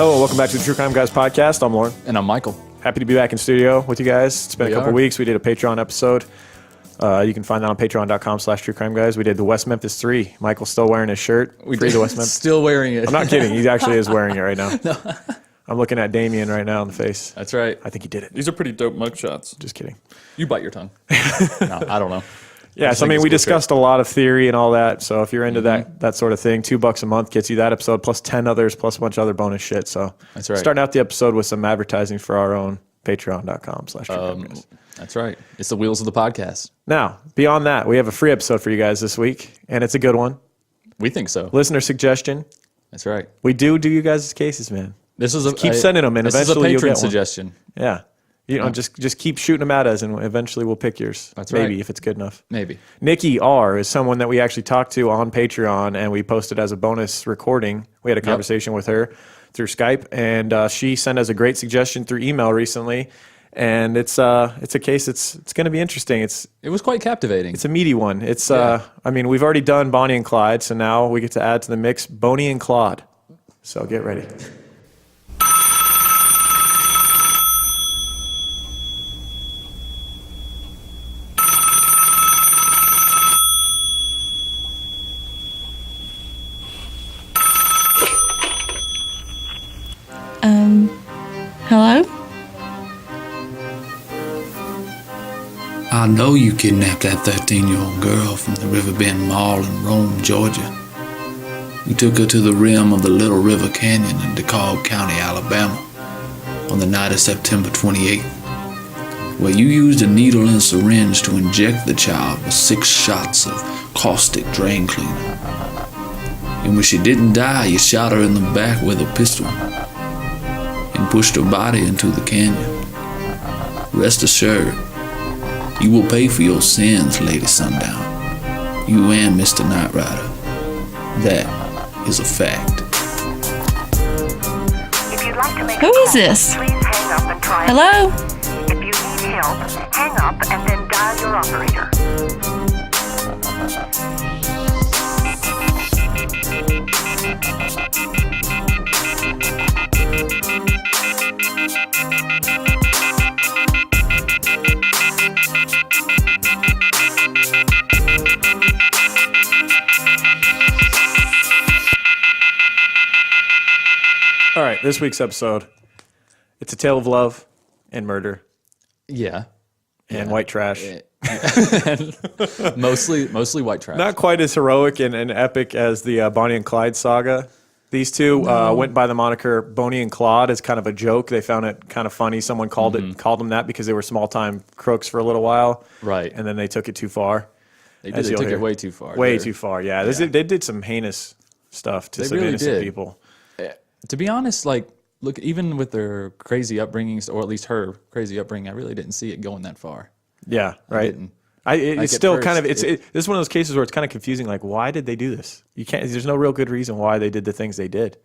Hello, welcome back to the True Crime Guys podcast. I'm Lauren. And I'm Michael. Happy to be back in studio with you guys. It's been a couple weeks. We did a Patreon episode. You can find that on patreon.com/truecrimeguys. We did the West Memphis 3. Michael's still wearing his shirt. We did. The West Memphis. Still wearing it. I'm not kidding. He actually is wearing it right now. No. I'm looking at Damien right now in the face. That's right. I think he did it. These are pretty dope mugshots. Just kidding. You bite your tongue. No, I don't know. Yeah, so I mean, we discussed a lot of theory and all that. So if you're into that sort of thing, $2 a month gets you that episode plus 10 others plus a bunch of other bonus shit. So that's right. Starting out the episode with some advertising for our own patreon.com/truecrimeguys. That's right. It's the wheels of the podcast. Now, beyond that, we have a free episode for you guys this week, and it's a good one. We think so. Listener suggestion. That's right. We do you guys' cases, man. This is keep sending them, and eventually you'll get one. This is a patron suggestion. Yeah. You know, just keep shooting them at us, and eventually we'll pick yours. That's Maybe, right. if it's good enough. Maybe. Nikki R. is someone that we actually talked to on Patreon, and we posted as a bonus recording. We had a conversation with her through Skype, and she sent us a great suggestion through email recently. And it's a case it's going to be interesting. It was quite captivating. It's a meaty one. It's I mean, we've already done Bonnie and Clyde, so now we get to add to the mix Bonnie and Claude. So get ready. Hello? I know you kidnapped that 13-year-old girl from the Riverbend Mall in Rome, Georgia. You took her to the rim of the Little River Canyon in DeKalb County, Alabama, on the night of September 28th, where you used a needle and syringe to inject the child with 6 shots of caustic drain cleaner. And when she didn't die, you shot her in the back with a pistol and pushed her body into the canyon. Rest assured, you will pay for your sins, Lady Sundown. You and Mr. Night Rider. That is a fact. Who is this? Hello? If you need help, hang up and then dial your operator. All right, this week's episode, it's a tale of love and murder. Yeah. And white trash. mostly white trash. Not quite as heroic and epic as the Bonnie and Clyde saga. These two went by the moniker Bonnie and Claude as kind of a joke. They found it kind of funny. Someone called them that because they were small-time crooks for a little while. Right. And then they took it too far. They took it way too far. Way too far, yeah. They did some heinous stuff to some innocent people. To be honest, like, look, even with their crazy upbringings, or at least her crazy upbringing, I really didn't see it going that far. Yeah, right. It's still kind of this is one of those cases where it's kind of confusing. Like, why did they do this? You can't. There's no real good reason why they did the things they did.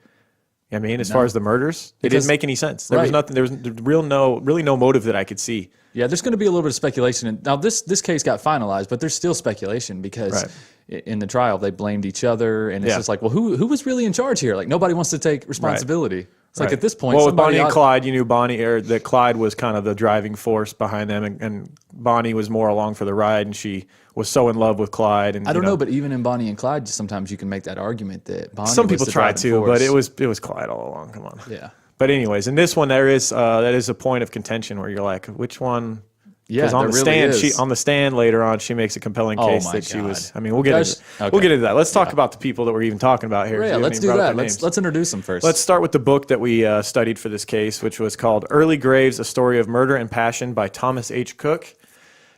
I mean, as far as the murders, it didn't make any sense. There was nothing. There was really no motive that I could see. Yeah, there's going to be a little bit of speculation. And now this case got finalized, but there's still speculation because in the trial they blamed each other, and it's just like, well, who was really in charge here? Like, nobody wants to take responsibility. It's like at this point, well, with Bonnie and Clyde, you knew that Clyde was kind of the driving force behind them, and Bonnie was more along for the ride, and she was so in love with Clyde. And I don't know, but even in Bonnie and Clyde, sometimes you can make that argument that Bonnie. Some people was the try driving to, force. but it was Clyde all along. Come on. Yeah. But anyways, in this one, that is a point of contention where you're like, which one? Yeah, because on the really stand, on the stand later on, she makes a compelling case that she was. I mean, we'll get into that. Let's talk about the people that we're even talking about here. Yeah, let's do that. Let's introduce them first. Let's start with the book that we studied for this case, which was called "Early Graves: A Story of Murder and Passion" by Thomas H. Cook.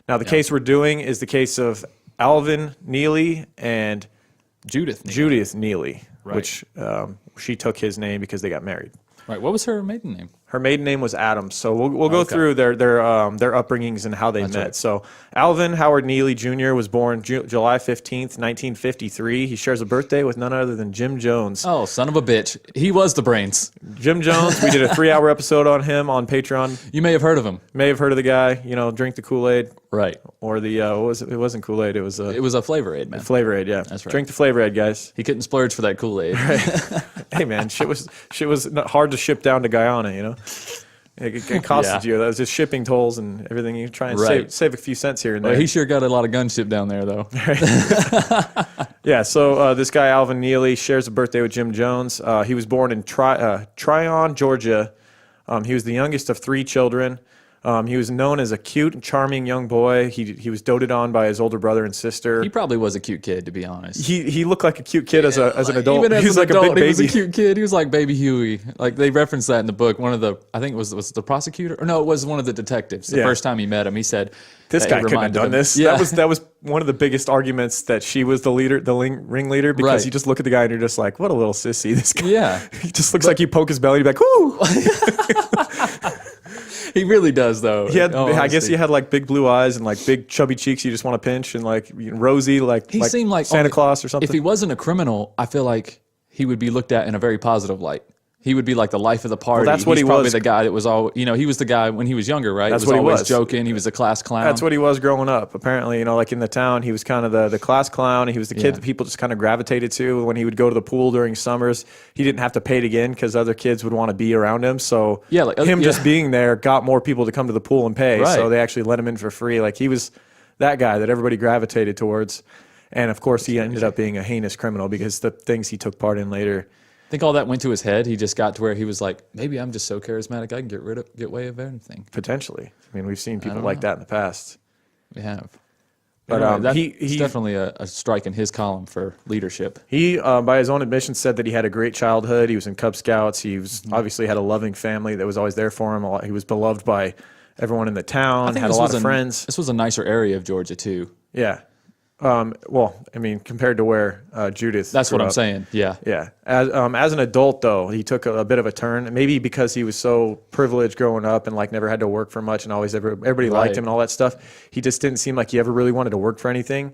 Now, the case we're doing is the case of Alvin Neelley and Judith Neely, Neely, which she took his name because they got married. Right. What was her maiden name? Her maiden name was Adams. So we'll go through their upbringings and how they met. Right. So Alvin Howard Neely Jr. was born July 15th, 1953. He shares a birthday with none other than Jim Jones. Oh, son of a bitch. He was the brains. Jim Jones, we did a 3-hour episode on him on Patreon. You may have heard of him. May have heard of the guy, you know, drink the Kool-Aid. Right. Or the, it wasn't Kool-Aid, it was a Flavor Aid, man. Flavor Aid, yeah. That's right. Drink the Flavor Aid, guys. He couldn't splurge for that Kool-Aid. Hey, man, shit was not hard to ship down to Guyana, you know? It costed you. That was just shipping tolls and everything. You try and save a few cents here and there. Well, he sure got a lot of gun shipped down there, though. Yeah, so this guy, Alvin Neely, shares a birthday with Jim Jones. He was born in Tryon, Georgia. He was the youngest of 3 children. He was known as a cute and charming young boy. He was doted on by his older brother and sister. He probably was a cute kid, to be honest. He looked like a cute kid as an adult. Even as he was an like adult, a big baby. he was a cute kid. He was like Baby Huey. Like they referenced that in the book. One of the, I think it was the prosecutor, or no, it was one of the detectives. The first time he met him, he said, "This guy couldn't have done this." Yeah. That was one of the biggest arguments, that she was the leader, the ringleader, because you just look at the guy and you're just like, what a little sissy this guy. Yeah. He just looks like you poke his belly, you'd be like, whoo. He really does, though. He had, I guess he had like big blue eyes and like big chubby cheeks you just want to pinch, and like rosy, he seemed like Santa Claus or something. If he wasn't a criminal, I feel like he would be looked at in a very positive light. He would be like the life of the party. Well, that's what He's he probably was. the guy that was all, you know, he was the guy when he was younger, right? That's he was what he always was. joking. He was a class clown. That's what he was growing up. Apparently, you know, like in the town, he was kind of the class clown. He was the kid that people just kind of gravitated to. When he would go to the pool during summers, he didn't have to pay it again because other kids would want to be around him. So just being there got more people to come to the pool and pay. Right. So they actually let him in for free. Like he was that guy that everybody gravitated towards. And of course, he ended up being a heinous criminal because the things he took part in later. I think all that went to his head. He just got to where he was like, maybe I'm just so charismatic I can get away with anything. Potentially. I mean, we've seen people like that in the past. We have. But anyway, he's definitely a strike in his column for leadership. He, by his own admission, said that he had a great childhood. He was in Cub Scouts. He was obviously had a loving family that was always there for him. He was beloved by everyone in the town. Had a lot of friends. This was a nicer area of Georgia too. Yeah. Well, I mean, compared to where Judith. That's what I'm up. saying. Yeah. Yeah. As an adult, though, he took a bit of a turn. Maybe because he was so privileged growing up and like never had to work for much, and always everybody liked him and all that stuff. He just didn't seem like he ever really wanted to work for anything.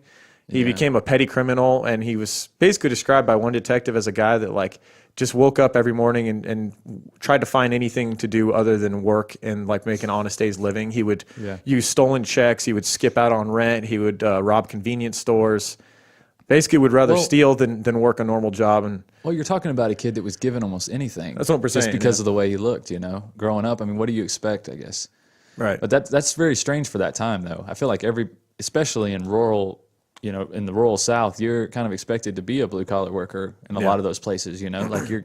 He became a petty criminal, and he was basically described by one detective as a guy that like just woke up every morning and tried to find anything to do other than work and like make an honest day's living. He would use stolen checks. He would skip out on rent. He would rob convenience stores. Basically would rather steal than work a normal job. And well, you're talking about a kid that was given almost anything. That's what we're saying. Just because of the way he looked, you know, growing up. I mean, what do you expect, I guess? Right. But that's very strange for that time, though. I feel like especially in rural, you know, in the rural South, you're kind of expected to be a blue-collar worker in a lot of those places, you know? Like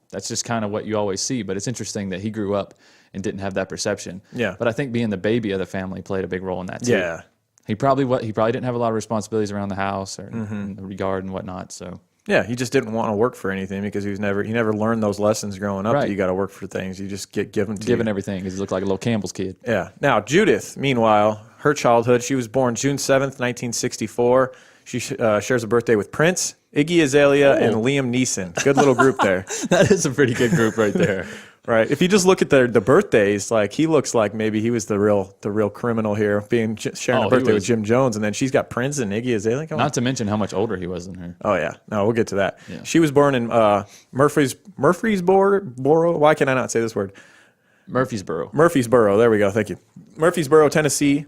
that's just kind of what you always see. But it's interesting that he grew up and didn't have that perception. Yeah. But I think being the baby of the family played a big role in that, too. Yeah. He probably didn't have a lot of responsibilities around the house or in the regard and whatnot, so... Yeah, he just didn't want to work for anything because he never learned those lessons growing up that you got to work for things. You just get given everything because he looked like a little Campbell's kid. Yeah. Now, Judith, meanwhile, her childhood, she was born June 7th, 1964. She shares a birthday with Prince, Iggy Azalea, and Liam Neeson. Good little group there. That is a pretty good group right there. Right. If you just look at the birthdays, like he looks like maybe he was the real criminal here, sharing a birthday with Jim Jones, and then she's got Prince and Iggy Azalea. Not to mention how much older he was than her. Oh yeah, no, we'll get to that. Yeah. She was born in Murfreesboro. Why can I not say this word? Murfreesboro. There we go. Thank you. Murfreesboro, Tennessee.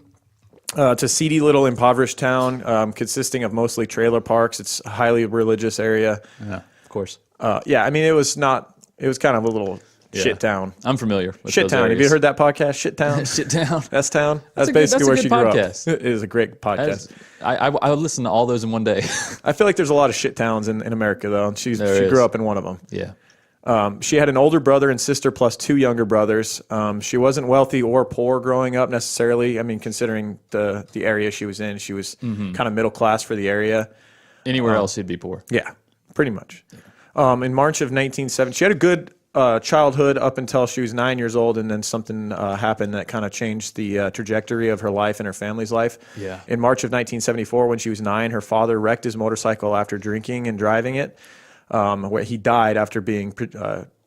It's a seedy little impoverished town consisting of mostly trailer parks. It's a highly religious area. Yeah, of course. Yeah, I mean it was kind of a little. Shit town. I'm familiar with Shit town. Have you heard that podcast? Shit town. Shit town. That's town. That's basically where she grew up. Podcast. It is a great podcast. I would listen to all those in one day. I feel like there's a lot of shit towns in America though, and she grew up in one of them. Yeah. She had an older brother and sister plus 2 younger brothers. She wasn't wealthy or poor growing up necessarily. I mean, considering the area she was in, she was kind of middle class for the area. Anywhere else, he'd be poor. Yeah, pretty much. In March of 1970, she had a good childhood up until she was 9 years old, and then something happened that kind of changed the trajectory of her life and her family's life. Yeah. In March of 1974, when she was 9, her father wrecked his motorcycle after drinking and driving it. Where he died after being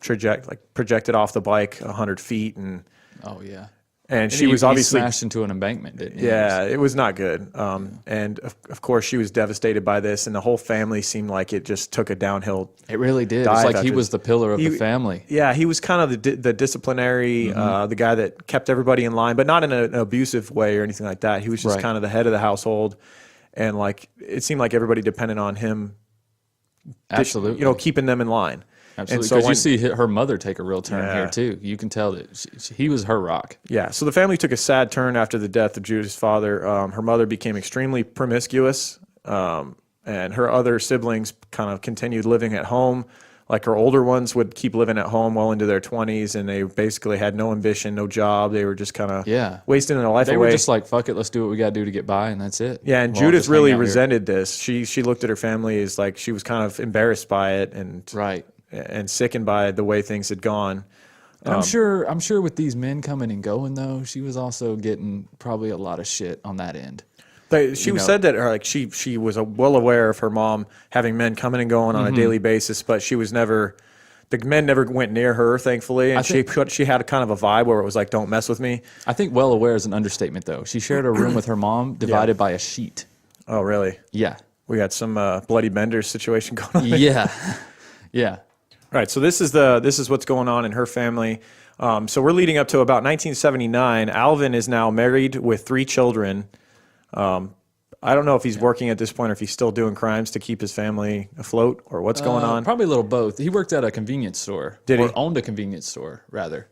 projected off the bike 100 feet, and oh yeah. And she was obviously smashed into an embankment, didn't he? Yeah, it was not good. And of course, she was devastated by this, and the whole family seemed like it just took a downhill. It really did. It's like he was the pillar of the family. Yeah, he was kind of the disciplinary, the guy that kept everybody in line, but not in an abusive way or anything like that. He was just kind of the head of the household, and like it seemed like everybody depended on him. Absolutely, keeping them in line. Absolutely, because you see her mother take a real turn here too. You can tell that he was her rock. Yeah, so the family took a sad turn after the death of Judith's father. Her mother became extremely promiscuous, and her other siblings kind of continued living at home. Like her older ones would keep living at home well into their 20s, and they basically had no ambition, no job. They were just kind of wasting their life away. They were just like, fuck it, let's do what we got to do to get by, and that's it. Yeah, and Judith really resented this. She looked at her family as like she was kind of embarrassed by it and sickened by the way things had gone. And I'm sure with these men coming and going, though, she was also getting probably a lot of shit on that end. She said that she was well aware of her mom having men coming and going on a daily basis, but she was never. The men never went near her, thankfully, and she had a kind of a vibe where it was like, "Don't mess with me." I think well aware is an understatement, though. She shared a room with her mom, divided by a sheet. Oh, really? Yeah. We got some Bloody Benders situation going on. Yeah. Yeah. All right, so this is what's going on in her family. So we're leading up to about 1979. Alvin is now married with 3 children. I don't know if he's working at this point or if he's still doing crimes to keep his family afloat or what's going on. Probably a little both. He worked at a convenience store. Did he? Or owned a convenience store, rather.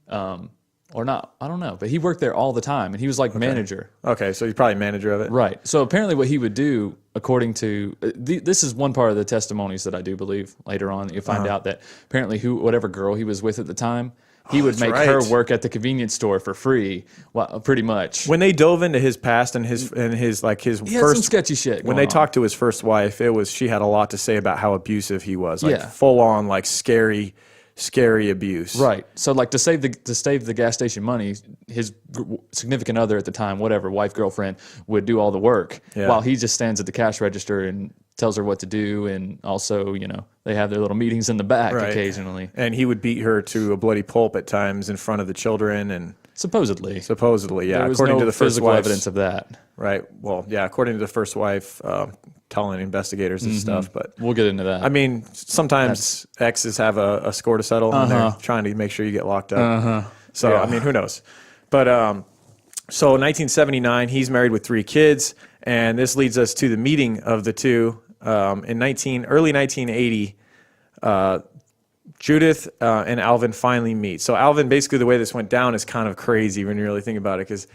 Or not. I don't know. But he worked there all the time, and he was like manager. Okay, so he's probably manager of it. Right. So apparently what he would do, according to... this is one part of the testimonies that I do believe later on. You'll find out that apparently whatever girl he was with at the time, he would make her work at the convenience store for free, pretty much. When they dove into his past and his first some sketchy shit. When they talked to his first wife, she had a lot to say about how abusive he was, full on scary abuse. Right. So like to save the gas station money, his significant other at the time, whatever, wife, girlfriend, would do all the work while he just stands at the cash register and tells her what to do, and also, they have their little meetings in the back occasionally. And he would beat her to a bloody pulp at times in front of the children, and supposedly, yeah. There was according no to the first physical evidence of that. Right. Well, yeah. According to the first wife, telling investigators and stuff, but we'll get into that. I mean, sometimes exes have a score to settle, and they're trying to make sure you get locked up. So I mean, who knows? But so in 1979, he's married with 3 kids, and this leads us to the meeting of the two. In early 1980, Judith and Alvin finally meet. So Alvin, basically the way this went down is kind of crazy when you really think about it, because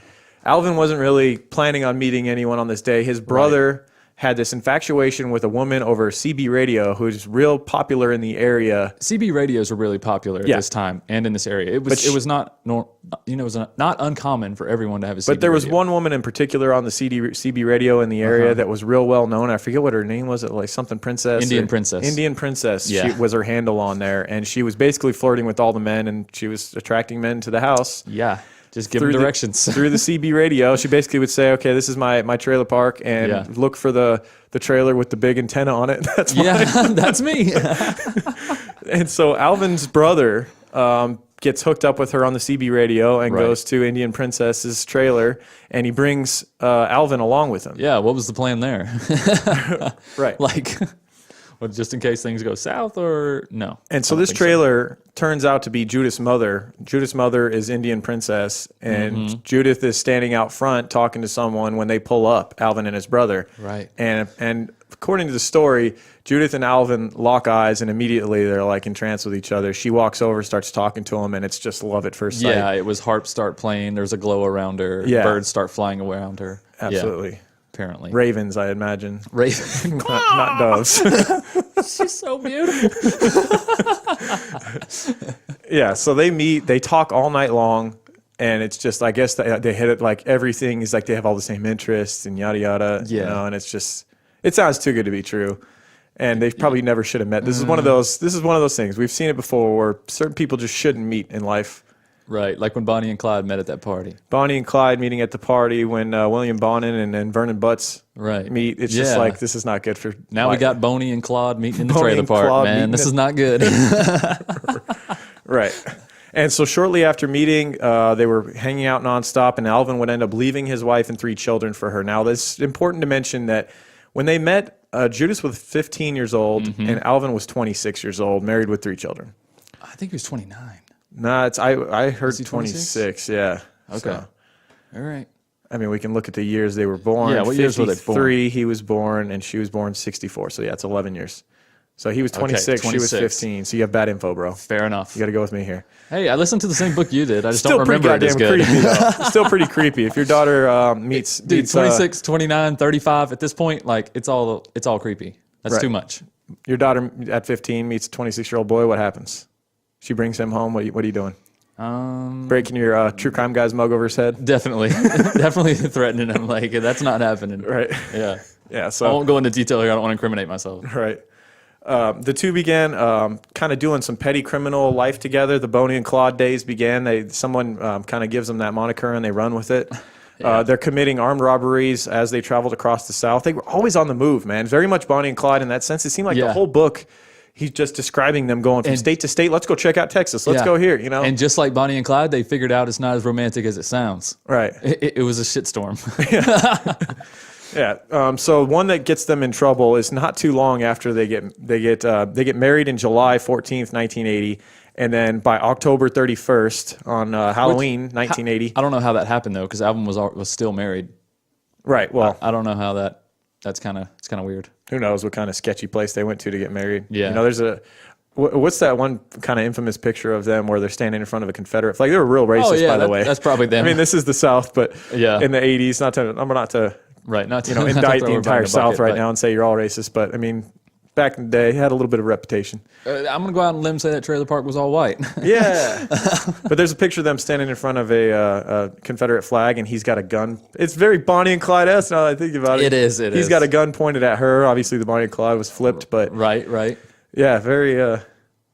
Alvin wasn't really planning on meeting anyone on this day. His brother had this infatuation with a woman over CB radio who's real popular in the area. CB radios were really popular at this time and in this area. It was not not uncommon for everyone to have a CB radio. But there was one woman in particular on the CB radio in the area that was real well known. I forget what her name was. Like something Princess. Indian Princess. Indian Princess. Yeah. She was her handle on there, and she was basically flirting with all the men, and she was attracting men to the house. Yeah. Just give them directions. Through the CB radio, she basically would say, okay, this is my trailer park, and look for the trailer with the big antenna on it. That's mine. That's me. And so Alvin's brother gets hooked up with her on the CB radio and goes to Indian Princess's trailer, and he brings Alvin along with him. Yeah, what was the plan there? Right. Like... Well, just in case things go south, or no? And so this trailer turns out to be Judith's mother. Judith's mother is Indian Princess, and Judith is standing out front talking to someone when they pull up, Alvin and his brother. Right. And according to the story, Judith and Alvin lock eyes, and immediately they're like entranced with each other. She walks over, starts talking to him, and it's just love at first sight. Yeah, it was harps start playing. There's a glow around her. Yeah. Birds start flying around her. Absolutely. Yeah. Apparently. Ravens, I imagine. Ravens. not doves. She's so beautiful. Yeah, so they meet, they talk all night long, and it's just, I guess they hit it like everything is like they have all the same interests and yada yada. Yeah. And it's just, it sounds too good to be true. And they probably never should have met. This is one of those things. We've seen it before where certain people just shouldn't meet in life. Right, like when Bonnie and Clyde met at that party. Bonnie and Clyde meeting at the party, when William Bonin and Vernon Butts meet. It's just like, this is not good for... Now we got Bonnie and Claude meeting in the trailer park, man. This is not good. Right. And so shortly after meeting, they were hanging out nonstop, and Alvin would end up leaving his wife and 3 children for her. Now, it's important to mention that when they met, Judith was 15 years old, and Alvin was 26 years old, married with 3 children. I think he was 29. No, I heard 26, yeah. Okay. So, all right. I mean, we can look at the years they were born. Yeah, what years were they born? 53, he was born, and she was born 64. So, yeah, it's 11 years. So he was 26, she was 15. So you have bad info, bro. Fair enough. You got to go with me here. Hey, I listened to the same book you did. I just Still don't remember it as good. Creepy, though. Still pretty creepy. If your daughter meets... Dude, 26, 29, 35, at this point, like, it's all creepy. That's too much. Your daughter at 15 meets a 26-year-old boy, what happens? She brings him home. What are you doing? Breaking your true crime guy's mug over his head? Definitely. Definitely threatening him. Like, that's not happening. Right. Yeah. Yeah. So I won't go into detail here. I don't want to incriminate myself. Right. The two began kind of doing some petty criminal life together. The Boney and Claude days began. Someone kind of gives them that moniker, and they run with it. Yeah. They're committing armed robberies as they traveled across the South. They were always on the move, man. Very much Bonnie and Clyde in that sense. It seemed like the whole book, he's just describing them going from state to state. Let's go check out Texas. Let's go here, you know? And just like Bonnie and Clyde, they figured out it's not as romantic as it sounds. Right. It was a shitstorm. Yeah. So one that gets them in trouble is not too long after they get married in July 14th, 1980. And then by October 31st on Halloween, 1980. I don't know how that happened though, because Alvin was still married. Right. Well, I don't know how that's kind of weird. Who knows what kind of sketchy place they went to get married? Yeah. You know, there's what's that one kind of infamous picture of them where they're standing in front of a Confederate flag? They were real racist, by the way. That's probably them. I mean, this is the South, but in the 80s, not to indict the entire South right now and say you're all racist, but I mean, back in the day, had a little bit of reputation. I'm going to go out on a limb and say that trailer park was all white. Yeah. But there's a picture of them standing in front of a Confederate flag, and he's got a gun. It's very Bonnie and Clyde-esque now that I think about it. It is. He's got a gun pointed at her. Obviously, the Bonnie and Clyde was flipped, but... Right. Yeah, very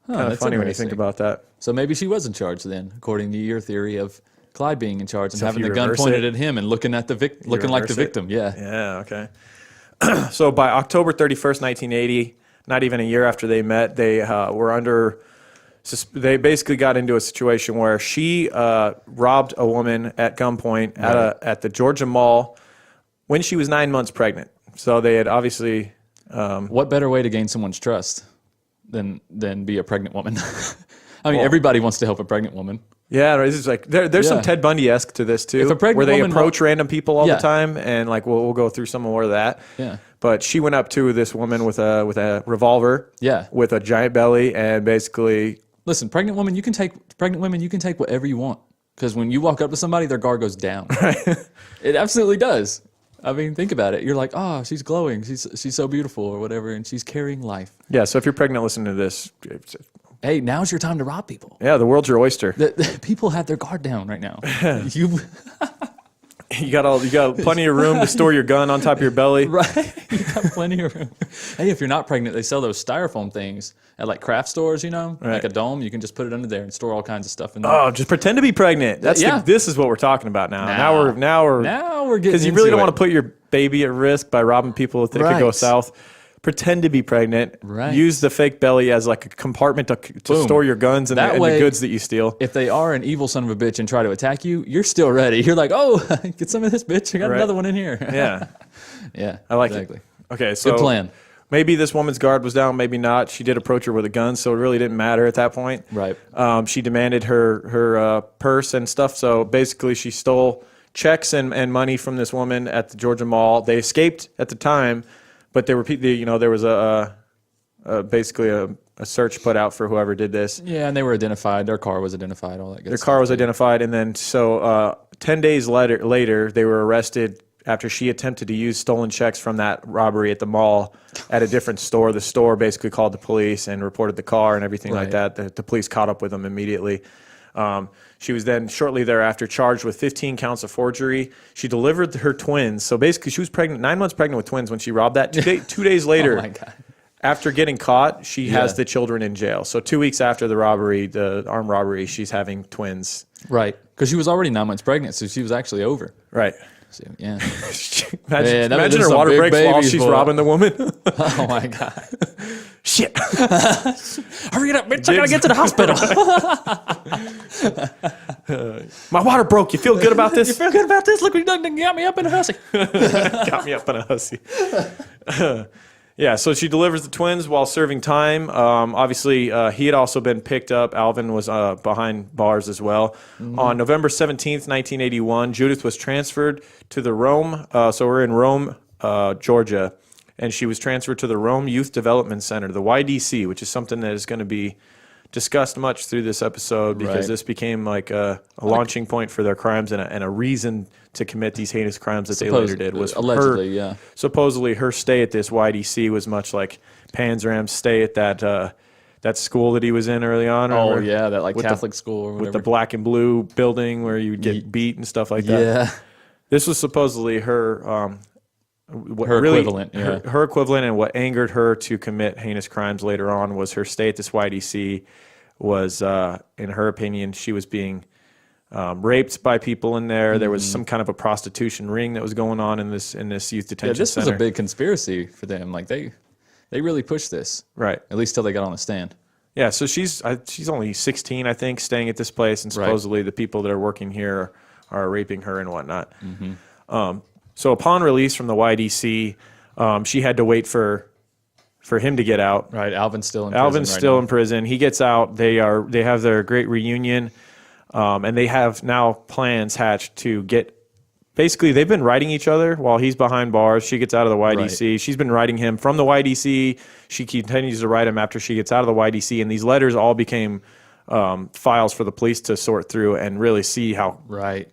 kind of funny when you think about that. So maybe she was in charge then, according to your theory of Clyde being in charge and having the gun pointed at him and looking at looking like the victim. Yeah. Yeah, okay. So by October 31st, 1980, not even a year after they met, they they basically got into a situation where she robbed a woman at gunpoint at the Georgia Mall when she was 9 months pregnant. So they had obviously... what better way to gain someone's trust than be a pregnant woman? I mean, everybody wants to help a pregnant woman. Yeah, this is like there's some Ted Bundy-esque to this too, where they approach random people all the time, and like we'll go through some more of that. Yeah. But she went up to this woman with a revolver, with a giant belly, and basically listen, pregnant women, you can take whatever you want, because when you walk up to somebody, their guard goes down. It absolutely does. I mean, think about it. You're like, oh, she's glowing, she's so beautiful, or whatever, and she's carrying life. Yeah. So if you're pregnant, listening to this. Hey, now's your time to rob people. Yeah, the world's your oyster. People have their guard down right now. You got plenty of room to store your gun on top of your belly. Right. You got plenty of room. Hey, if you're not pregnant, they sell those styrofoam things at like craft stores, like a dome. You can just put it under there and store all kinds of stuff in there. Oh, just pretend to be pregnant. This is what we're talking about now. Now we're getting, because you really don't want to put your baby at risk by robbing people if they could go south. Pretend to be pregnant. Right. Use the fake belly as like a compartment to store your guns and the goods that you steal. If they are an evil son of a bitch and try to attack you, you're still ready. You're like, oh, get some of this, bitch. I got another one in here. Yeah. Yeah. I like it. Okay, so good plan. Maybe this woman's guard was down, maybe not. She did approach her with a gun, so it really didn't matter at that point. Right. She demanded her purse and stuff. So basically, she stole checks and money from this woman at the Georgia Mall. They escaped at the time. But there was basically a search put out for whoever did this. Yeah, and they were identified. Their car was identified. All that good stuff. Their car was identified, and then 10 days later, they were arrested after she attempted to use stolen checks from that robbery at the mall at a different store. The store basically called the police and reported the car and everything like that. The police caught up with them immediately. She was then shortly thereafter charged with 15 counts of forgery. She delivered her twins. So basically, she was pregnant, 9 months pregnant with twins when she robbed that. 2 days later, oh my God. After getting caught, she has the children in jail. So 2 weeks after the robbery, the armed robbery, she's having twins. Right, because she was already 9 months pregnant, so she was actually over. Right. So, yeah. Imagine her water breaks while she's robbing the woman. Oh my God. Shit. Hurry it up, bitch. I gotta get to the hospital. My water broke. You feel good about this? You feel good about this? Look, you done got me up in a hussy. Got me up in a hussy. Yeah, so she delivers the twins while serving time. Obviously, he had also been picked up. Alvin was behind bars as well. On November 17th, 1981, Judith was transferred to the Rome. So we're in Rome, Georgia. And she was transferred to the Rome Youth Development Center, the YDC, which is something that is going to be discussed much through this episode because this became like a launching point for their crimes and a reason to commit these heinous crimes that they later did. Was allegedly, supposedly her stay at this YDC was much like Panzram's stay at that school that he was in early on. Oh yeah, that like Catholic school or whatever. With the black and blue building where you would get beat and stuff like that. Yeah, this was supposedly her. Equivalent, her equivalent, and what angered her to commit heinous crimes later on was her stay at this YDC. Was in her opinion, she was being raped by people in there. There was some kind of a prostitution ring that was going on in this youth detention this center. was a big conspiracy for them. Like they really pushed this, right? At least till they got on the stand. Yeah, so she's only 16, I think, staying at this place, and supposedly the people that are working here are raping her and whatnot. So upon release from the YDC, she had to wait for him to get out. Right, Alvin's still in prison. Alvin's still in prison. He gets out. They have their great reunion, and they have now plans hatched to get. Basically, they've been writing each other while he's behind bars. She gets out of the YDC. Right. She's been writing him from the YDC. She continues to write him after she gets out of the YDC, and these letters all became files for the police to sort through and really see how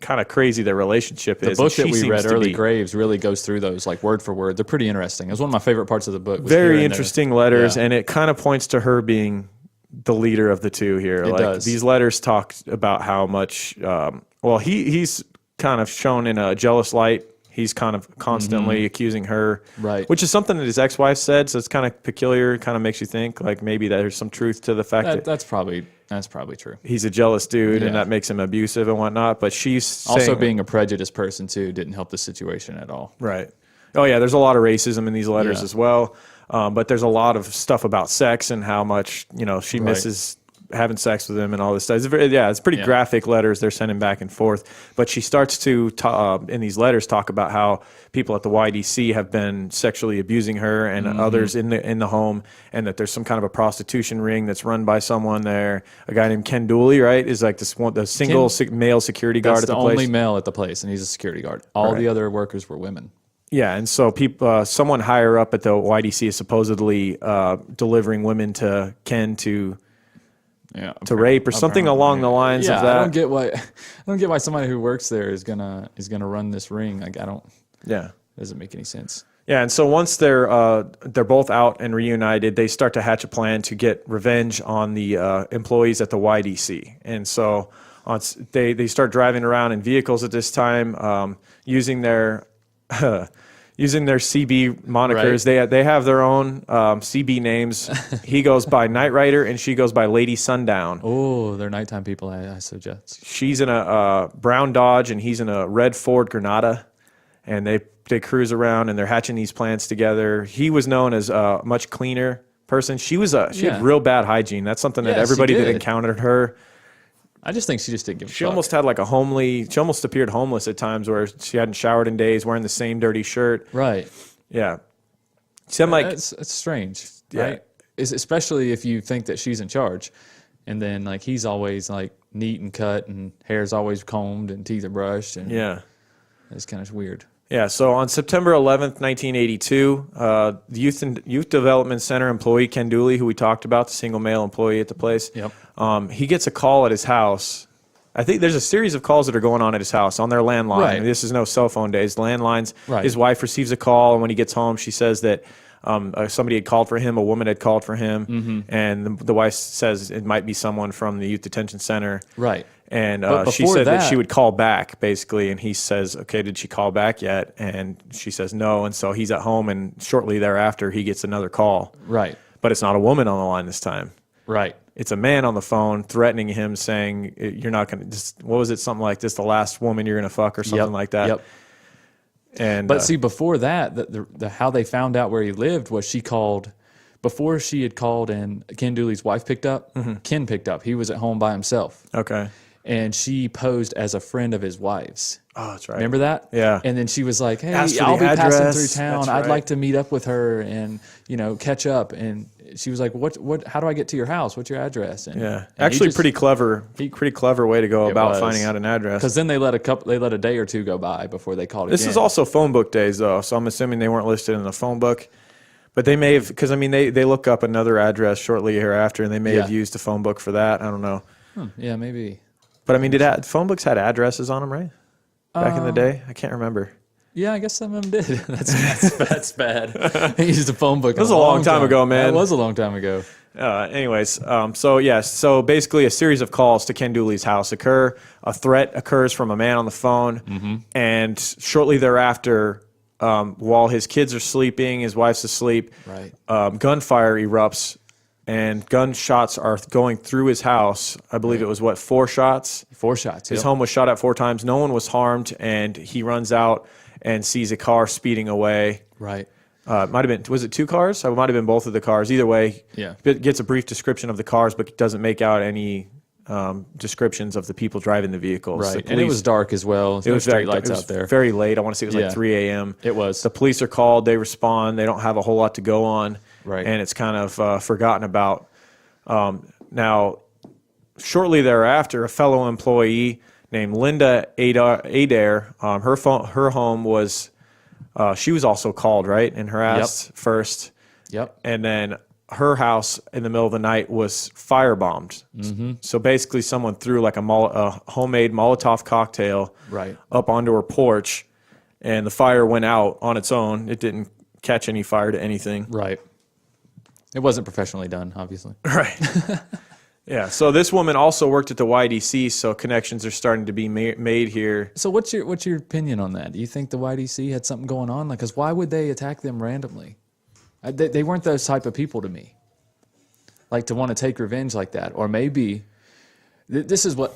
kind of crazy their relationship is. The book that we read, Early Graves, really goes through those like word for word. They're pretty interesting. It was one of my favorite parts of the book. Very interesting letters, and it kind of points to her being the leader of the two here. It does. These letters talk about how much. He's kind of shown in a jealous light. He's kind of constantly accusing her, which is something that his ex-wife said. So it's kind of peculiar. Kind of makes you think like maybe there's some truth to the fact that that's probably true. He's a jealous dude, and that makes him abusive and whatnot. But she's also being a prejudiced person too didn't help the situation at all. Right. Oh yeah, there's a lot of racism in these letters as well. But there's a lot of stuff about sex and how much she misses having sex with him and all this stuff. It's pretty graphic letters they're sending back and forth. But she starts to, in these letters, talk about how people at the YDC have been sexually abusing her and others in the home, and that there's some kind of a prostitution ring that's run by someone there. A guy named Ken Dooley, right, is like the single male security guard at the place. That's the only male at the place, and he's a security guard. All the other workers were women. Yeah, and so someone higher up at the YDC is supposedly delivering women to Ken to rape or something along the lines of that. I don't get why somebody who works there is gonna run this ring. Like I don't. Yeah, it doesn't make any sense. Yeah, and so once they're both out and reunited, they start to hatch a plan to get revenge on the employees at the YDC, and so they start driving around in vehicles at this time, using their CB monikers. They have their own CB names. He goes by Knight Rider and she goes by Lady Sundown. Oh, they're nighttime people, I suggest. She's in a brown Dodge and he's in a red Ford Granada, and they cruise around and they're hatching these plans together. He was known as a much cleaner person. She had real bad hygiene. That's something that everybody that encountered her. I just think she just didn't give a fuck. She almost had like she almost appeared homeless at times where she hadn't showered in days, wearing the same dirty shirt. Right. Yeah. So I'm like, it's strange, right? Especially if you think that she's in charge, and then like he's always like neat and cut, and hair's always combed, and teeth are brushed, and it's kind of weird. Yeah, so on September 11th, 1982, the Youth Development Center employee Ken Dooley, who we talked about, the single male employee at the place, he gets a call at his house. I think there's a series of calls that are going on at his house on their landline. Right. This is no cell phone days. Landlines. Right. His wife receives a call, and when he gets home, she says that somebody had called for him, a woman had called for him, and the wife says it might be someone from the Youth Detention Center. Right. And she said that she would call back, basically, and he says, okay, did she call back yet? And she says no, and so he's at home, and shortly thereafter, he gets another call. Right. But it's not a woman on the line this time. Right. It's a man on the phone threatening him, saying, you're not going to, what was it, something like this, the last woman you're going to fuck or something like that. Yep. And see, before that, the how they found out where he lived was she called. Before she had called and Ken Dooley's wife picked up, Ken picked up. He was at home by himself. Okay. And she posed as a friend of his wife's. Oh, that's right. Remember that? Yeah. And then she was like, hey, Asked for I'll the be passing address. through town. That's I'd right. like to meet up with her and, catch up. And she was like, what, how do I get to your house? What's your address? And, Yeah. and Actually, pretty clever way to go about was. finding out an address. Because then they let a day or two go by before they called This again. is also phone book days, though, so I'm assuming they weren't listed in the phone book. But they may have, because, they look up another address shortly hereafter, and they may have used a phone book for that. I don't know. Yeah, maybe. But, did phone books had addresses on them, right? Back in the day? I can't remember. Yeah, I guess some of them did. That's bad. He used a phone book. That was a long time ago, man. That was a long time ago. So basically a series of calls to Ken Dooley's house occur. A threat occurs from a man on the phone, and shortly thereafter, while his kids are sleeping, his wife's asleep, right. Gunfire erupts, and gunshots are going through his house. I believe it was, 4 shots? 4 shots, His home was shot at 4 times. No one was harmed, and he runs out and sees a car speeding away. Right. Might have been, was it 2 cars? It might have been both of the cars. Either way, gets a brief description of the cars, but doesn't make out any descriptions of the people driving the vehicles. Right, and it was dark as well. It was street lights out there. Very late. I want to say it was like 3 a.m. It was. The police are called. They respond. They don't have a whole lot to go on. Right. And it's kind of forgotten about. Now, shortly thereafter, a fellow employee named Linda Adair, her home was, she was also called, right, and harassed first. Yep. And then her house in the middle of the night was firebombed. So basically someone threw like a homemade Molotov cocktail up onto her porch, and the fire went out on its own. It didn't catch any fire to anything. Right. It wasn't professionally done, obviously. Right. Yeah. So this woman also worked at the YDC, so connections are starting to be made here. So what's your opinion on that? Do you think the YDC had something going on? Because why would they attack them randomly? They weren't those type of people to me. Like to want to take revenge like that. Or maybe this is what...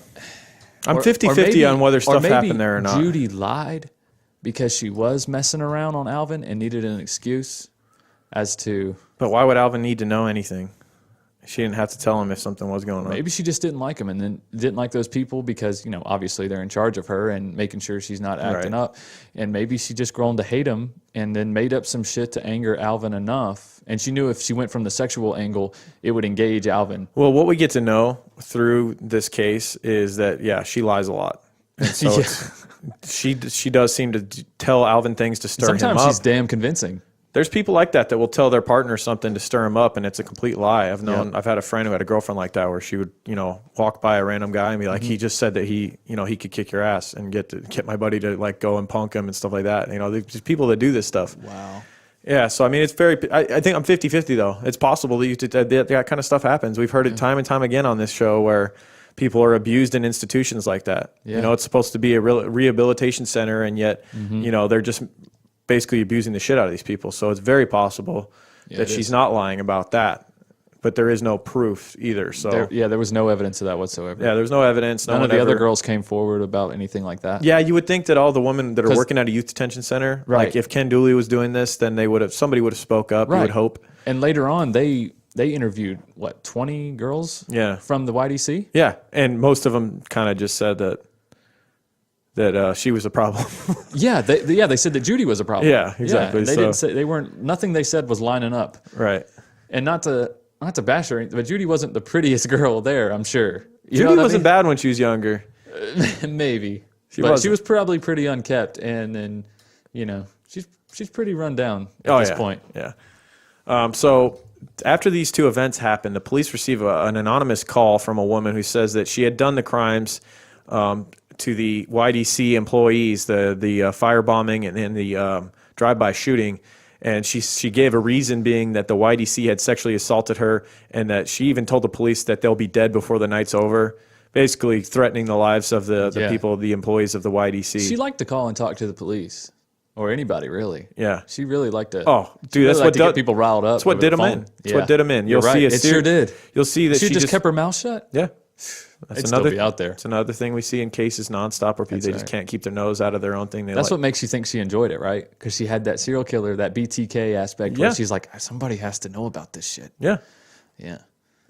I'm 50-50 on whether stuff happened there or not. Judy lied because she was messing around on Alvin and needed an excuse as to... But why would Alvin need to know anything? She didn't have to tell him if something was going on. Maybe she just didn't like him and then didn't like those people because, obviously they're in charge of her and making sure she's not acting up. And maybe she just grown to hate him and then made up some shit to anger Alvin enough. And she knew if she went from the sexual angle, it would engage Alvin. Well, what we get to know through this case is that, she lies a lot. And so she does seem to tell Alvin things to stir him up. Sometimes she's damn convincing. There's people like that will tell their partner something to stir him up, and it's a complete lie. I've had a friend who had a girlfriend like that, where she would, walk by a random guy and be like, he just said that he could kick your ass and get my buddy to like go and punk him and stuff like that. There's people that do this stuff. Wow. Yeah, so it's very. I think I'm 50-50 though. It's possible that kind of stuff happens. We've heard it time and time again on this show where people are abused in institutions like that. Yeah. It's supposed to be a rehabilitation center, and yet they're just basically abusing the shit out of these people. So it's very possible that she's not lying about that, but there is no proof either. So there was no evidence of that whatsoever. Yeah, there's no evidence. None of the other girls came forward about anything like that. Yeah, you would think that all the women that are working at a youth detention center, like if Ken Dooley was doing this, then somebody would have spoke up. You would hope. And later on, they interviewed 20 girls? From the YDC. Yeah, and most of them kind of just said that she was a problem. They said that Judy was a problem. Yeah, exactly. They didn't say nothing they said was lining up. Right. And not to bash her, but Judy wasn't the prettiest girl there, I'm sure. Judy wasn't bad when she was younger. Maybe. She was probably pretty unkept, and then she's pretty run down at this point. Yeah. So after these two events happened, the police receive an anonymous call from a woman who says that she had done the crimes to the YDC employees, the firebombing and the drive-by shooting, and she gave a reason being that the YDC had sexually assaulted her, and that she even told the police that they'll be dead before the night's over, basically threatening the lives of the people, the employees of the YDC. She liked to call and talk to the police. Or anybody, really. Yeah. She really liked to. Oh, dude, that's what get people riled up. That's what did them in. That's what did them in. You'll see. It sure did. You'll see that she just kept her mouth shut. Yeah. It'd still be out there. It's another thing we see in cases nonstop where people just can't keep their nose out of their own thing. That's what makes you think she enjoyed it, right? Because she had that serial killer, that BTK aspect where she's like, somebody has to know about this shit. Yeah. Yeah.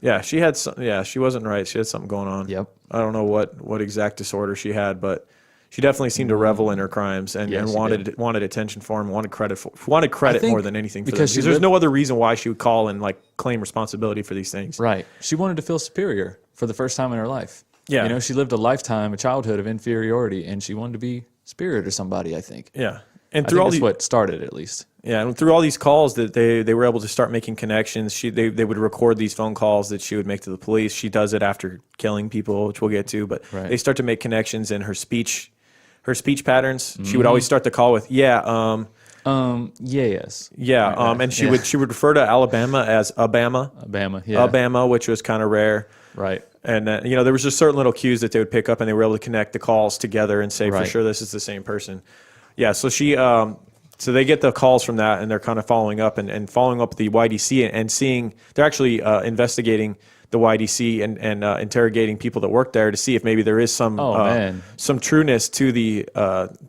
Yeah, she had some. Yeah, she wasn't right. She had something going on. Yep. I don't know what exact disorder she had, but she definitely seemed to revel in her crimes and wanted attention for him, wanted credit more than anything for because there's no other reason why she would call and like claim responsibility for these things. Right. She wanted to feel superior for the first time in her life. Yeah. You know, she lived a childhood of inferiority, and she wanted to be superior to somebody, I think. Yeah. And through all that's what started, at least. Yeah, and through all these calls that they were able to start making connections. They would record these phone calls that she would make to the police. She does it after killing people, which we'll get to. But they start to make connections in her speech patterns. She would always start the call with yes. Yeah. And she would refer to Alabama as Abama. Abama, which was kind of rare. Right. And there was just certain little cues that they would pick up, and they were able to connect the calls together and say for sure this is the same person. Yeah. So so they get the calls from that, and they're kind of following up and following up the YDC and seeing they're actually investigating the YDC and interrogating people that work there to see if maybe there is some trueness to the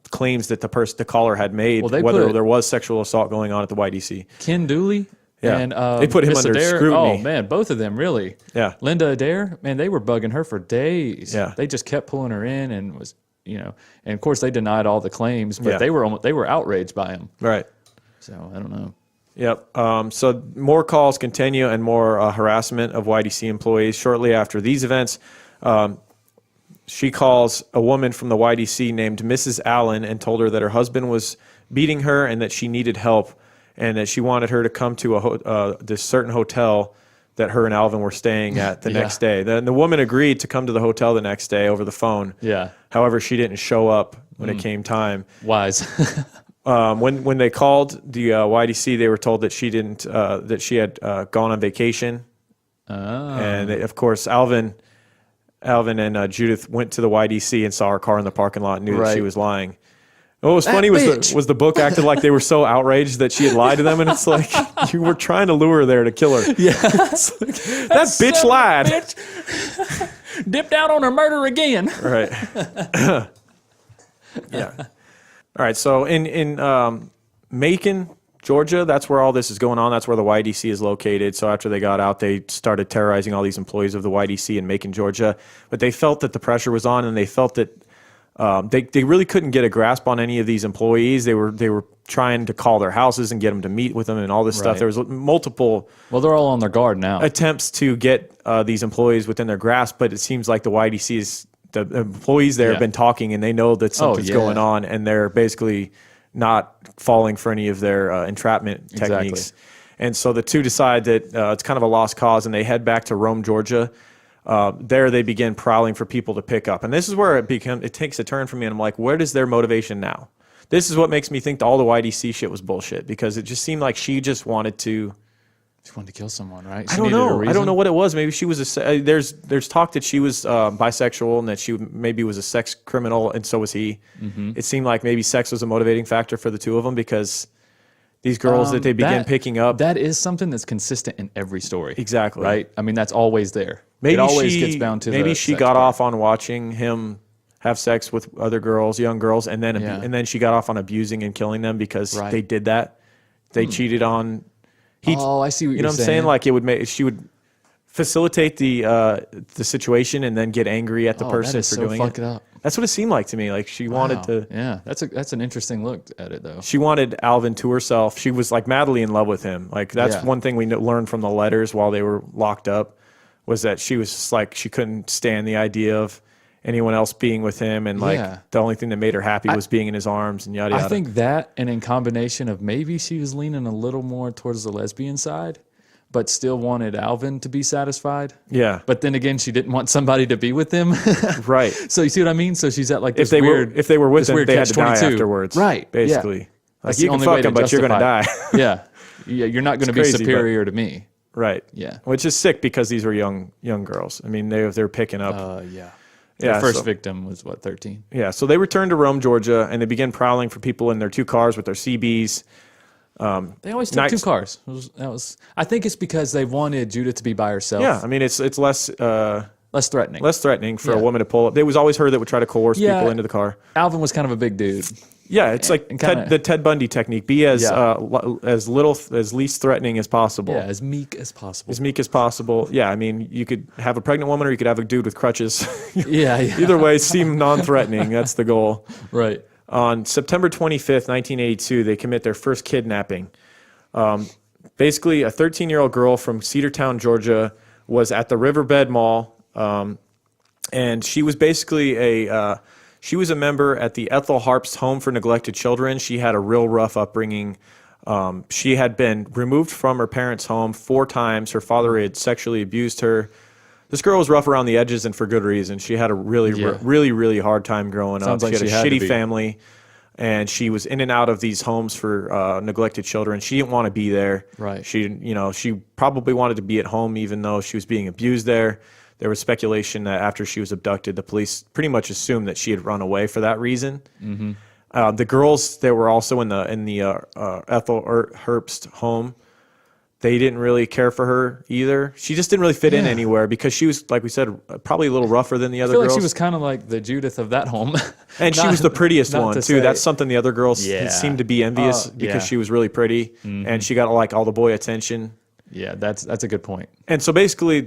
claims that the caller had made, whether there was sexual assault going on at the YDC. Ken Dooley. Yeah, and they put him Miss under Adair, scrutiny. Oh man, both of them really. Yeah, Linda Adair, man, they were bugging her for days. Yeah, they just kept pulling her in and was, and of course they denied all the claims, but they were outraged by him. Right. So I don't know. Yep. So more calls continue and more harassment of YDC employees. Shortly after these events, she calls a woman from the YDC named Mrs. Allen and told her that her husband was beating her and that she needed help, and that she wanted her to come to this certain hotel that her and Alvin were staying at the next day. The woman agreed to come to the hotel the next day over the phone. Yeah. However, she didn't show up when it came time. Wise. When they called the YDC, they were told that she didn't that she had gone on vacation. And of course, Alvin and Judith went to the YDC and saw her car in the parking lot and knew that she was lying. What was funny was the book acted like they were so outraged that she had lied to them, and it's like you were trying to lure her there to kill her. Yeah, that bitch lied. Bitch. Dipped out on her murder again. Right. Yeah. All right. So in Macon, Georgia, that's where all this is going on. That's where the YDC is located. So after they got out, they started terrorizing all these employees of the YDC in Macon, Georgia. But they felt that the pressure was on, and they felt that they really couldn't get a grasp on any of these employees. They were trying to call their houses and get them to meet with them and all this stuff. There was multiple. Well, they're all on their guard now. Attempts to get these employees within their grasp, but it seems like the employees there have been talking, and they know that something's going on, and they're basically not falling for any of their entrapment techniques. And so the two decide that it's kind of a lost cause, and they head back to Rome, Georgia. There they begin prowling for people to pick up. And this is where it takes a turn for me, and I'm like, what is their motivation now? This is what makes me think all the YDC shit was bullshit, because it just seemed like she just wanted to... She wanted to kill someone, right? I don't know. I don't know what it was. Maybe she was there's talk that she was bisexual and that she maybe was a sex criminal, and so was he. Mm-hmm. It seemed like maybe sex was a motivating factor for the two of them, because these girls that they began picking up. That is something that's consistent in every story. Exactly. Right? I mean, that's always there. It always gets bound to maybe she got off on watching him have sex with other girls, young girls, and then she got off on abusing and killing them because they did that. They cheated on... I see what you're saying. You know what I'm saying? Like she would facilitate the situation and then get angry at the person for doing it. Up. That's what it seemed like to me. Like she wanted to. Yeah, that's an interesting look at it, though. She wanted Alvin to herself. She was like madly in love with him. Like that's one thing we learned from the letters while they were locked up, was that she was just like she couldn't stand the idea of anyone else being with him, and like the only thing that made her happy was being in his arms and yada yada. I think that, and in combination of maybe she was leaning a little more towards the lesbian side, but still wanted Alvin to be satisfied. Yeah. But then again, she didn't want somebody to be with him. Right. So you see what I mean? So she's at like this if they were with him, they had to die afterwards. Right. Basically. Yeah. Like you can fuck him, but you're going to die. Yeah. You're not going to be superior to me. Right. Yeah. Which is sick, because these were young girls. I mean, they're picking up. Their first victim was 13? Yeah, so they returned to Rome, Georgia, and they began prowling for people in their two cars with their CBs. They always took two cars. I think it's because they wanted Judith to be by herself. Yeah, I mean it's less Less threatening. Less threatening for a woman to pull up. It was always her that would try to coerce people into the car. Alvin was kind of a big dude. Yeah, it's like the Ted Bundy technique. Be as least threatening as possible. Yeah, as meek as possible. As meek as possible. Yeah, I mean, you could have a pregnant woman or you could have a dude with crutches. Yeah. Either way, seem non-threatening. That's the goal. Right. On September 25th, 1982, they commit their first kidnapping. Basically, a 13-year-old girl from Cedartown, Georgia, was at the Riverbed Mall, and she was basically she was a member at the Ethel Harp's Home for Neglected Children. She had a real rough upbringing. She had been removed from her parents' home 4 times. Her father had sexually abused her. This girl was rough around the edges and for good reason. She had a really hard time growing up. Like she had a shitty family, and she was in and out of these homes for neglected children. She didn't want to be there. Right. She probably wanted to be at home even though she was being abused there. There was speculation that after she was abducted, the police pretty much assumed that she had run away for that reason. Mm-hmm. The girls that were also in the Ethel Herbst home, they didn't really care for her either. She just didn't really fit in anywhere because she was, like we said, probably a little rougher than the other girls. I feel like she was kind of like the Judith of that home. And she was the prettiest one, too. That's something the other girls seemed to be envious because she was really pretty, and she got like all the boy attention. Yeah, that's a good point. And so basically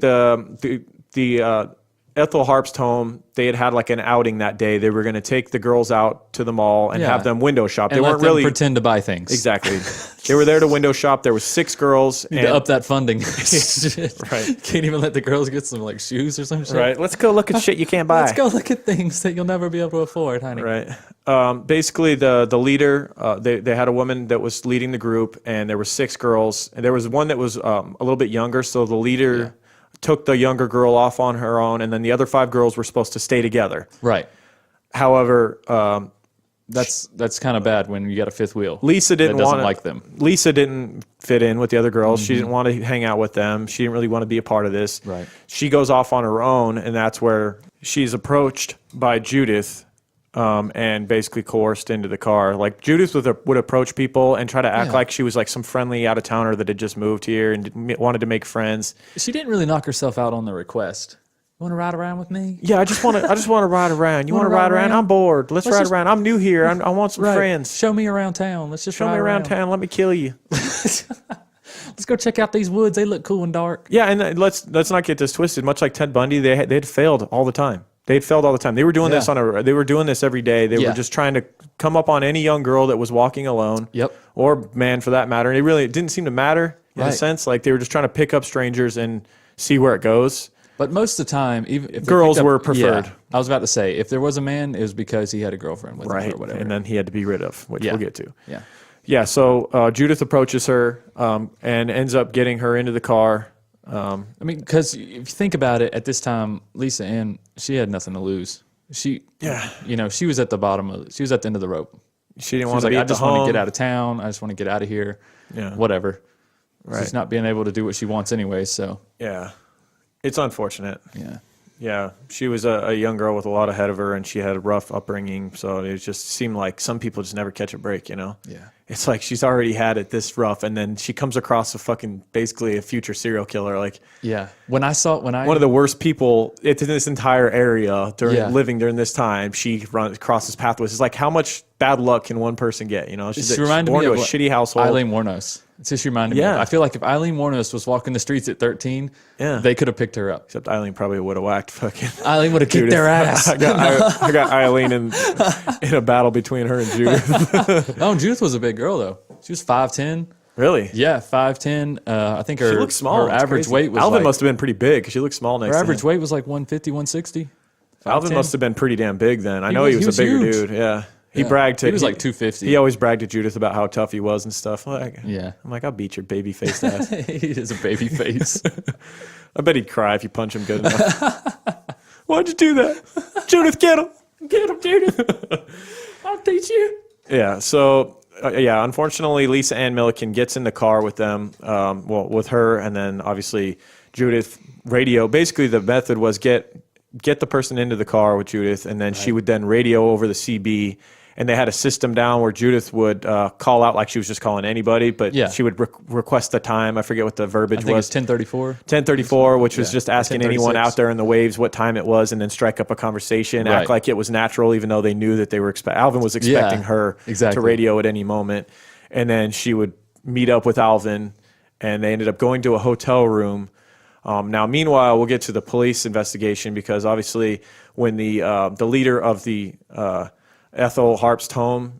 the Ethel Harpst home, they had like an outing that day. They were going to take the girls out to the mall and have them window shop. They weren't really pretend to buy things. Exactly. They were there to window shop. There was 6 girls. To up that funding. Right. Can't even let the girls get some like shoes or some shit. Right. Let's go look at shit you can't buy. Let's go look at things that you'll never be able to afford, honey. Right. Basically, the leader, they had a woman that was leading the group, and there were 6 girls. And there was one that was a little bit younger, so the leader took the younger girl off on her own, and then the other 5 girls were supposed to stay together. Right. However, that's kind of bad when you got a 5th wheel. Lisa didn't like them. Lisa didn't fit in with the other girls. Mm-hmm. She didn't want to hang out with them. She didn't really want to be a part of this. Right. She goes off on her own, and that's where she's approached by Judith. And basically coerced into the car. Like Judith would approach people and try to act like she was like some friendly out of towner that had just moved here and wanted to make friends. She didn't really knock herself out on the request. You want to ride around with me? Yeah, I just want to ride around. You want to ride around? I'm bored. Let's ride around. I'm new here. I want some friends. Show me around town. Let's just show me around town. Let me kill you. Let's go check out these woods. They look cool and dark. Yeah, and let's not get this twisted. Much like Ted Bundy, they had failed all the time. They'd failed all the time. They were doing this they were doing this every day. They were just trying to come up on any young girl that was walking alone. Yep. Or man for that matter. And it didn't seem to matter in a sense. Like they were just trying to pick up strangers and see where it goes. But most of the time, even if girls were preferred. Yeah, I was about to say, if there was a man, it was because he had a girlfriend with him or whatever. And then he had to be rid of, which we'll get to. Yeah. Yeah, so Judith approaches her and ends up getting her into the car. I mean, because if you think about it, at this time, Lisa Ann, she had nothing to lose. She was at the bottom she was at the end of the rope. She didn't want to be I at the just home. want to get out of town. I just want to get out of here. Yeah. Whatever. Right. She's not being able to do what she wants anyway, so. Yeah. It's unfortunate. Yeah. Yeah. She was a young girl with a lot ahead of her, and she had a rough upbringing, so it just seemed like some people just never catch a break, you know? Yeah. It's like she's already had it this rough, and then she comes across basically a future serial killer. Like, yeah, one of the worst people in this entire area living during this time, she crosses pathways. It's like, how much bad luck can one person get? You know, she's born to a shitty household. Eileen Wuornos. It just reminded me. I feel like if Eileen Wuornos was walking the streets at 13, they could have picked her up. Except Eileen probably would have whacked fucking. Eileen would have kicked their ass. I got Eileen in a battle between her and Judith. Oh, Judith was a big girl though. She was 5'10". Really? Yeah, 5'10". I think her looked small. Her average weight was. Alvin must have been pretty big because she looked small next to him. Her average weight was like 150, 160. Alvin must have been pretty damn big then. I know he was a bigger huge dude. Yeah. He bragged he was like 250. He always bragged to Judith about how tough he was and stuff. I'm like, I'll beat your baby faced ass. He is a baby face. I bet he'd cry if you punch him good enough. Why'd you do that? Judith, get him. Get him, Judith. I'll teach you. Yeah, so, unfortunately, Lisa Ann Milliken gets in the car with them, with her, and then obviously Judith radio. Basically, the method was get the person into the car with Judith, and then she would then radio over the CB, And they had a system down where Judith would call out like she was just calling anybody, but she would request the time. I forget what the verbiage was. It's 10:34. 10:34, which was just asking anyone out there in the waves what time it was, and then strike up a conversation, act like it was natural, even though they knew that they were Alvin was expecting her to radio at any moment. And then she would meet up with Alvin, and they ended up going to a hotel room. Now, meanwhile, we'll get to the police investigation, because obviously when the leader of the Ethel Harpst home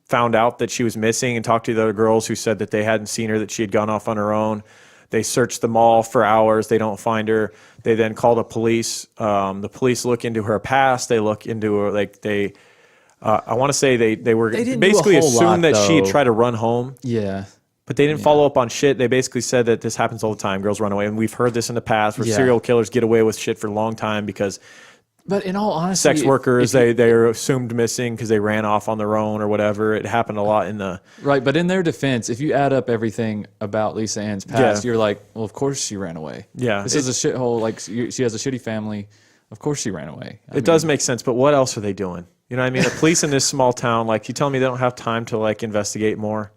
found out that she was missing and talked to the other girls who said that they hadn't seen her, that she had gone off on her own, they searched the mall for hours. They don't find her. They then call the police. The police look into her past. They look into her, I want to say they basically assumed that she had tried to run home. Yeah. But they didn't follow up on shit. They basically said that this happens all the time. Girls run away. And we've heard this in the past where serial killers get away with shit for a long time because But in all honesty, sex workers, they are assumed missing because they ran off on their own or whatever. It happened a lot in the... Right, but in their defense, if you add up everything about Lisa Ann's past, you're like, well, of course she ran away. Yeah. This is a shithole. Like, she has a shitty family. Of course she ran away. I mean, does make sense, but what else are they doing? You know what I mean? The police in this small town, you telling me they don't have time to, investigate more?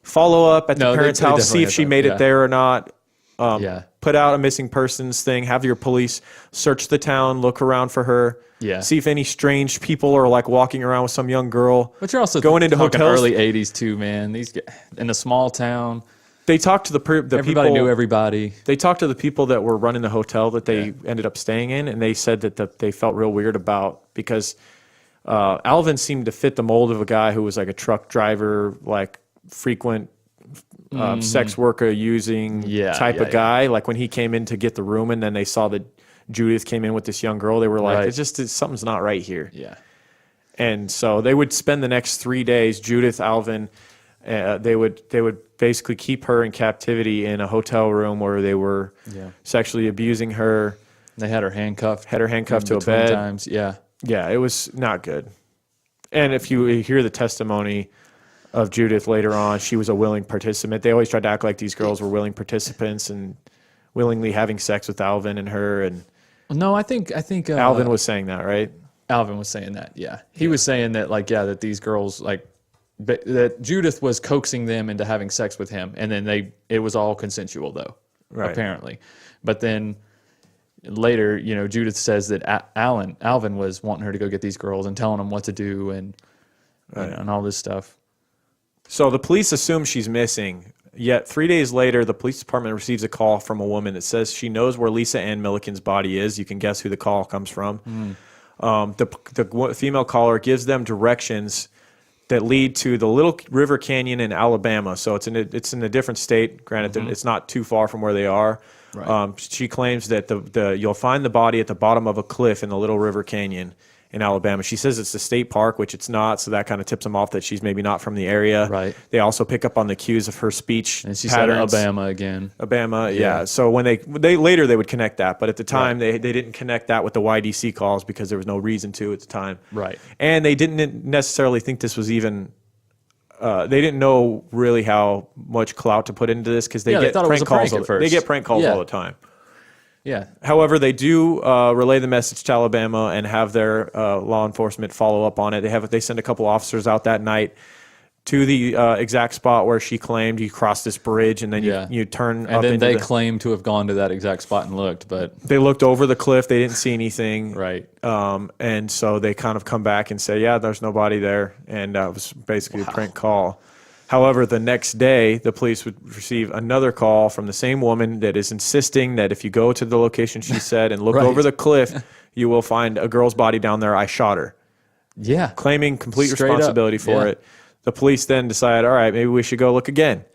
Follow up at the parents' house, see if she made it there or not. Put out a missing persons thing. Have your police search the town, look around for her. Yeah. See if any strange people are walking around with some young girl. But you're also going into hotels. Early '80s too, man. These in a small town. They talked to the everybody people, knew everybody. They talked to the people that were running the hotel that they ended up staying in, and they said that they felt real weird about, because Alvin seemed to fit the mold of a guy who was like a truck driver, frequent sex worker using type of guy. Like when he came in to get the room, and then they saw that Judith came in with this young girl, they were like, something's not right here. Yeah. And so they would spend the next 3 days, Judith, Alvin, they would basically keep her in captivity in a hotel room where they were sexually abusing her. They had her handcuffed. To a bed. Times. Yeah. Yeah, it was not good. And if you hear the testimony of Judith later on, she was a willing participant. They always tried to act like these girls were willing participants and willingly having sex with Alvin and her. And no, I think Alvin was saying that, right? Alvin was saying that. Yeah, he was saying that that these girls that Judith was coaxing them into having sex with him, and then it was all consensual though, apparently. But then later, Judith says that Alvin was wanting her to go get these girls and telling them what to do and all this stuff. So the police assume she's missing, yet 3 days later, the police department receives a call from a woman that says she knows where Lisa Ann Milliken's body is. You can guess who the call comes from. The female caller gives them directions that lead to the Little River Canyon in Alabama. So it's in a different state. Granted, it's not too far from where they are. Right. She claims that you'll find the body at the bottom of a cliff in the Little River Canyon in Alabama. She says it's the state park, which it's not, so that kind of tips them off that she's maybe not from the area. Right. They also pick up on the cues of her speech and she patterns. Said Alabama again. Alabama, yeah. So when they later they would connect that, but at the time they didn't connect that with the YDC calls because there was no reason to at the time. Right. And they didn't necessarily think this was even. They didn't know really how much clout to put into this because they get prank calls at first. They get prank calls all the time. Yeah. However, they do relay the message to Alabama and have their law enforcement follow up on it. They send a couple officers out that night to the exact spot where she claimed you cross this bridge and then you turn and up then they claim to have gone to that exact spot and looked, but they looked over the cliff. They didn't see anything. Right. And so they kind of come back and say, yeah, there's nobody there. And it was basically a prank call. However, the next day, the police would receive another call from the same woman that is insisting that if you go to the location she said and look over the cliff, you will find a girl's body down there. I shot her. Yeah. Claiming complete responsibility for it. The police then decide, all right, maybe we should go look again.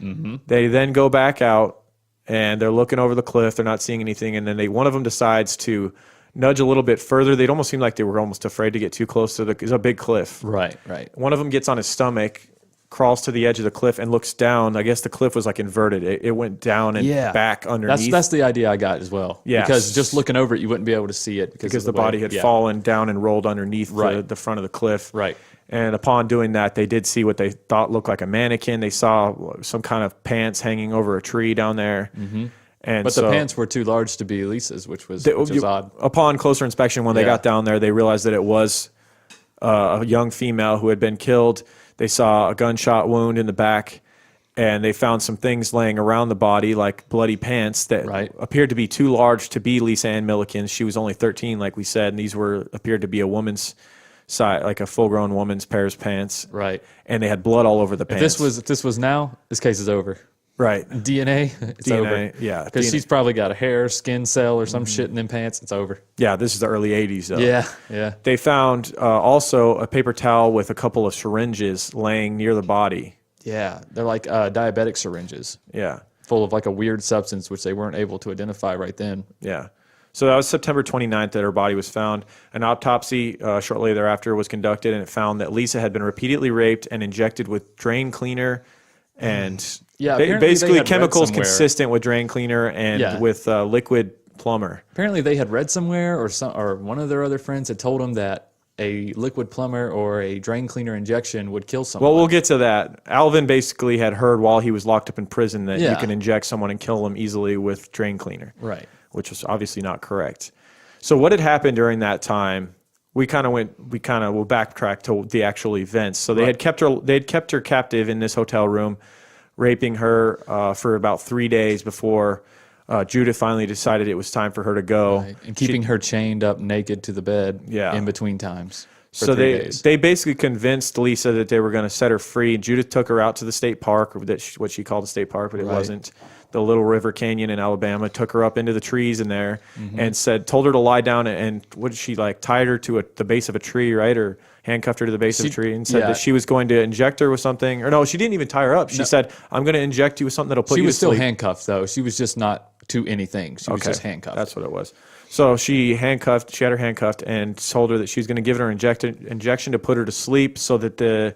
Mm-hmm. They then go back out, and they're looking over the cliff. They're not seeing anything. And then one of them decides to nudge a little bit further. They'd almost seem like they were almost afraid to get too close to it's a big cliff. Right. One of them gets on his stomach, crawls to the edge of the cliff and looks down. I guess the cliff was inverted. It went down and back underneath. That's the idea I got as well. Yeah. Because just looking over it, you wouldn't be able to see it. Because the body had fallen down and rolled underneath the front of the cliff. Right. And upon doing that, they did see what they thought looked like a mannequin. They saw some kind of pants hanging over a tree down there. Mm-hmm. But the pants were too large to be Lisa's, which was odd. Upon closer inspection, when they got down there, they realized that it was a young female who had been killed. They saw a gunshot wound in the back, and they found some things laying around the body, like bloody pants that appeared to be too large to be Lisa Ann Milliken's. She was only 13, like we said, and these appeared to be a woman's size, like a full-grown woman's pair's pants. Right. And they had blood all over the pants. If this was now, this case is over. Right. DNA, it's over. Yeah. Because she's probably got a hair, skin cell, or some shit in them pants. It's over. Yeah, this is the early 80s, though. Yeah. They found also a paper towel with a couple of syringes laying near the body. Yeah, they're like diabetic syringes. Yeah. Full of like a weird substance, which they weren't able to identify right then. Yeah. So that was September 29th that her body was found. An autopsy shortly thereafter was conducted, and it found that Lisa had been repeatedly raped and injected with drain cleaner and basically chemicals consistent with drain cleaner and with liquid plumber. Apparently they had read somewhere, or one of their other friends had told them that a liquid plumber or a drain cleaner injection would kill someone. Well, we'll get to that. Alvin basically had heard while he was locked up in prison that you can inject someone and kill them easily with drain cleaner. Right. Which was obviously not correct. So what had happened during that time? We'll backtrack to the actual events. So they had kept her captive in this hotel room, raping her for about 3 days before Judith finally decided it was time for her to go. Right. And keeping her chained up naked to the bed in between times. So they basically convinced Lisa that they were going to set her free. Judith took her out to the state park, what she called the state park, but it wasn't. The Little River Canyon in Alabama, took her up into the trees in there and told her to lie down, and what did she tied her to the base of a tree, right? Or handcuffed her to the base of a tree and said that she was going to inject her with something. Or no, she didn't even tie her up. She said, I'm going to inject you with something that'll put you to sleep. She was still handcuffed, though. She was just not to anything. She was just handcuffed. That's what it was. So she had her handcuffed and told her that she was going to give her an injection to put her to sleep so that they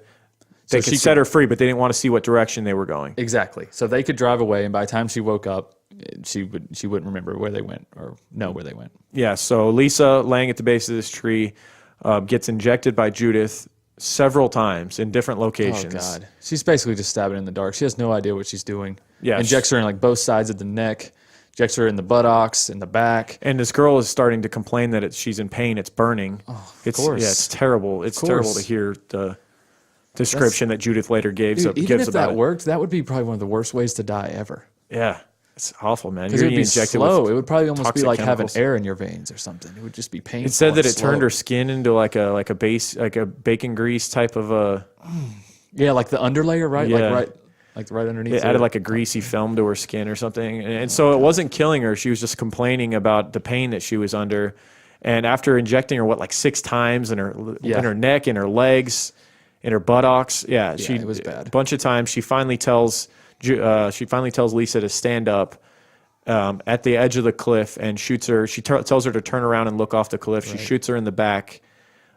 could set her free, but they didn't want to see what direction they were going. Exactly. So they could drive away, and by the time she woke up, she wouldn't remember where they went or know where they went. Yeah, so Lisa, laying at the base of this tree, gets injected by Judith several times in different locations. Oh, God. She's basically just stabbing in the dark. She has no idea what she's doing. Yeah, injects her in both sides of the neck, injects her in the buttocks, in the back. And this girl is starting to complain that she's in pain. It's burning. Oh, of course. Yeah, it's terrible. It's terrible to hear the description that Judith later gives even if about that worked, that would be probably one of the worst ways to die ever. Yeah, it's awful, man. Because it would be slow. It would probably almost be like chemicals. having air in your veins or something. It would just be painful. It said that it turned her skin into like a bacon grease type of a. Yeah, like the underlayer, right? Yeah. Like right underneath. It added like a greasy film to her skin or something, and so it wasn't killing her. She was just complaining about the pain that she was under, and after injecting her 6 times in her neck, in her legs, in her buttocks, it was bad. A bunch of times. She finally tells Lisa to stand up at the edge of the cliff and shoots her. She tells her to turn around and look off the cliff. She shoots her in the back.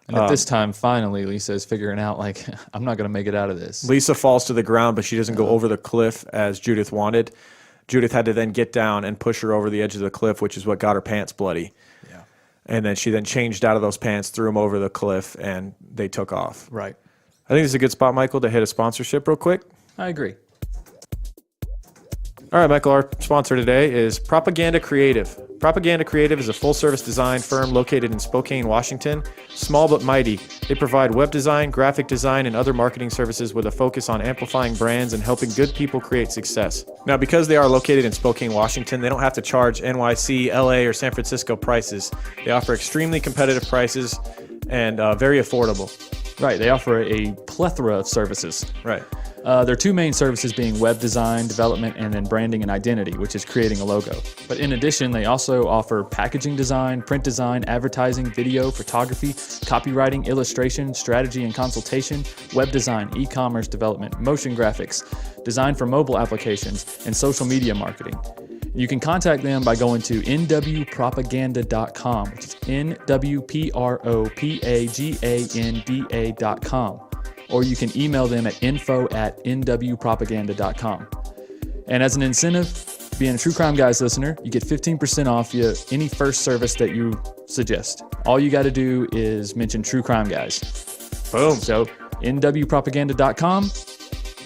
And at this time, finally, Lisa is figuring out, I'm not going to make it out of this. Lisa falls to the ground, but she doesn't go over the cliff as Judith wanted. Judith had to then get down and push her over the edge of the cliff, which is what got her pants bloody. Yeah. And then she changed out of those pants, threw them over the cliff, and they took off. Right. I think this is a good spot, Michael, to hit a sponsorship real quick. I agree. All right, Michael, our sponsor today is Propaganda Creative. Propaganda Creative is a full-service design firm located in Spokane, Washington. Small but mighty, they provide web design, graphic design, and other marketing services with a focus on amplifying brands and helping good people create success. Now, because they are located in Spokane, Washington, they don't have to charge NYC, LA, or San Francisco prices. They offer extremely competitive prices and very affordable. Right, they offer a plethora of services. Right. Their 2 main services being web design, development, and then branding and identity, which is creating a logo. But in addition, they also offer packaging design, print design, advertising, video, photography, copywriting, illustration, strategy and consultation, web design, e-commerce development, motion graphics, design for mobile applications, and social media marketing. You can contact them by going to nwpropaganda.com, which is nwpropaganda.com. Or you can email them at info@nwpropaganda.com. And as an incentive, being a True Crime Guys listener, you get 15% off any first service that you suggest. All you got to do is mention True Crime Guys. Boom. So, nwpropaganda.com,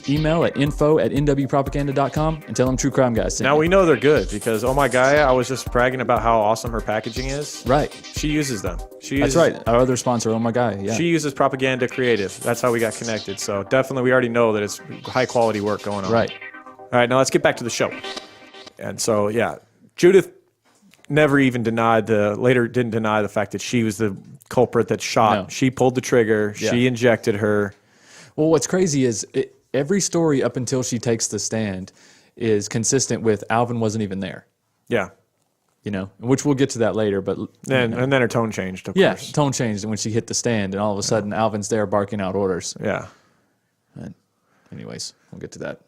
email at info@nwpropaganda.com and tell them True Crime Guys sent Now you. we know they're good because Oh My Gaia, I was just bragging about how awesome her packaging is. Right. She uses them. That's right. Our other sponsor, Oh My Guy. Yeah. She uses Propaganda Creative. That's how we got connected. So definitely we already know that it's high quality work going on. Right. All right, now let's get back to the show. And so, yeah, Judith never even didn't deny the fact that she was the culprit that shot. No. She pulled the trigger. Yeah. She injected her. Well, what's crazy is every story up until she takes the stand is consistent with Alvin wasn't even there. Yeah. You know, which we'll get to that later. But And then her tone changed, of course. tone changed when she hit the stand, and all of a sudden Alvin's there barking out orders. Yeah. And anyways, we'll get to that.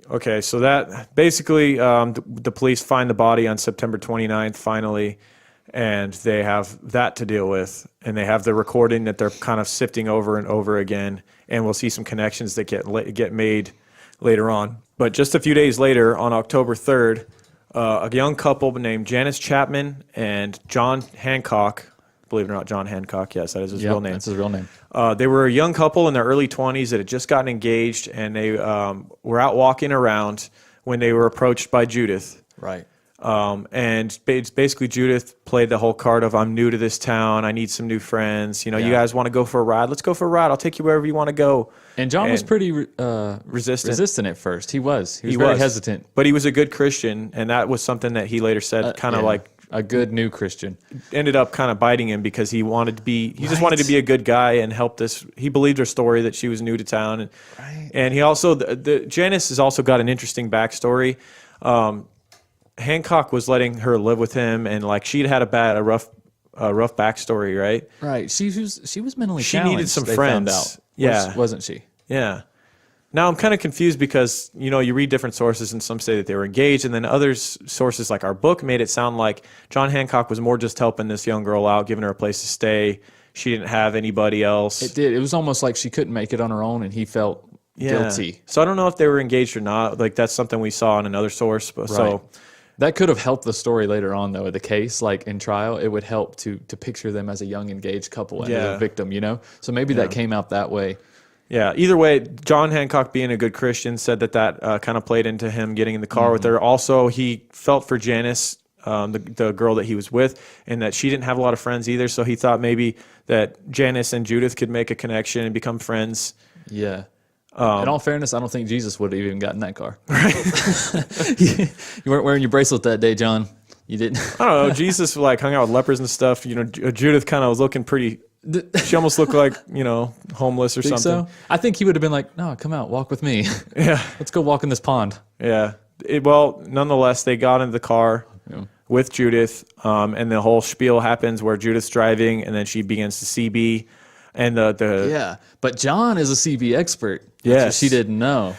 Okay, so that basically the police find the body on September 29th finally, and they have that to deal with, and they have the recording that they're kind of sifting over and over again, and we'll see some connections that get made later on. But just a few days later, on October 3rd, a young couple named Janice Chapman and John Hancock, believe it or not, John Hancock, yes, that is his real name. That's his real name. They were a young couple in their early 20s that had just gotten engaged, and they were out walking around when they were approached by Judith. Right. And basically Judith played the whole card of, I'm new to this town, I need some new friends. You know, you guys want to go for a ride? Let's go for a ride. I'll take you wherever you want to go. And John was pretty resistant at first. He was very hesitant. But he was a good Christian, and that was something that he later said kind of like, a good new Christian. Ended up kind of biting him because he just wanted to be a good guy and help this. He believed her story that she was new to town. And he also, Janice has also got an interesting backstory. Hancock was letting her live with him, and like she'd had a rough backstory, right? Right. She was mentally she challenged. Needed some they friends. Found out, wasn't she? Yeah. Now I'm kind of confused because, you know, you read different sources and some say that they were engaged, and then other sources like our book made it sound like John Hancock was more just helping this young girl out, giving her a place to stay. She didn't have anybody else. It did. It was almost like she couldn't make it on her own, and he felt guilty. So I don't know if they were engaged or not. Like that's something we saw in another source. But So that could have helped the story later on, though, the case, like in trial. It would help to picture them as a young engaged couple and as a victim, you know? So maybe that came out that way. Yeah, either way, John Hancock, being a good Christian, said that kind of played into him getting in the car with her. Also, he felt for Janice, the girl that he was with, and that she didn't have a lot of friends either, so he thought maybe that Janice and Judith could make a connection and become friends. Yeah. In all fairness, I don't think Jesus would have even gotten that car. Right. You weren't wearing your bracelet that day, John. You didn't. I don't know. Jesus like hung out with lepers and stuff. You know, Judith kind of was looking pretty... She almost looked like, you know, homeless or something. So? I think he would have been like, no, come out, walk with me. Yeah. Let's go walk in this pond. Yeah. Well, nonetheless, they got into the car with Judith, and the whole spiel happens where Judith's driving, and then she begins to CB. And but John is a CB expert. Yes. She didn't know.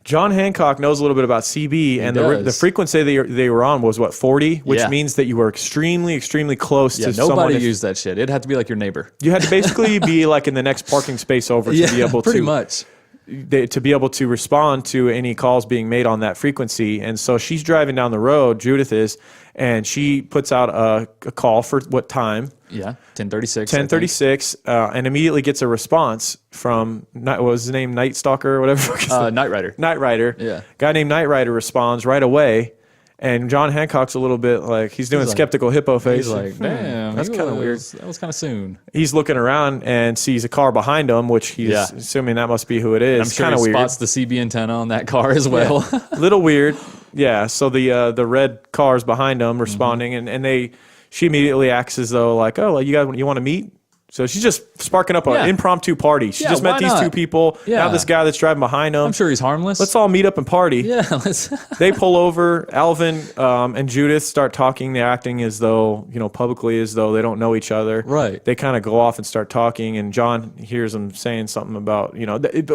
John Hancock knows a little bit about CB, and the frequency they were on was, 40, which means that you were extremely, extremely close to someone. Nobody used that shit. It had to be like your neighbor. You had to basically be like in the next parking space over to be able to... pretty much. To be able to respond to any calls being made on that frequency. And so she's driving down the road, Judith is, and she puts out a call for what time? Yeah, 10:36. 10:36, and immediately gets a response from, what was his name, Night Stalker or whatever? Night Rider. Night Rider. Yeah. Guy named Night Rider responds right away, and John Hancock's a little bit like, he's doing skeptical hippo face. He's like, damn, that's kind of weird. That was kind of soon. He's looking around and sees a car behind him, which he's assuming that must be who it is. I'm sure he spots the CB antenna on that car as well. Yeah. Little weird. Yeah, so the red car's behind them responding, and she immediately acts as though like, oh, you want to meet? So she's just sparking up an impromptu party. She just met these two people. Yeah. Now this guy that's driving behind them. I'm sure he's harmless. Let's all meet up and party. Yeah, let's. They pull over. Alvin and Judith start talking. They're acting as though, publicly as though they don't know each other. Right. They kind of go off and start talking, and John hears them saying something about,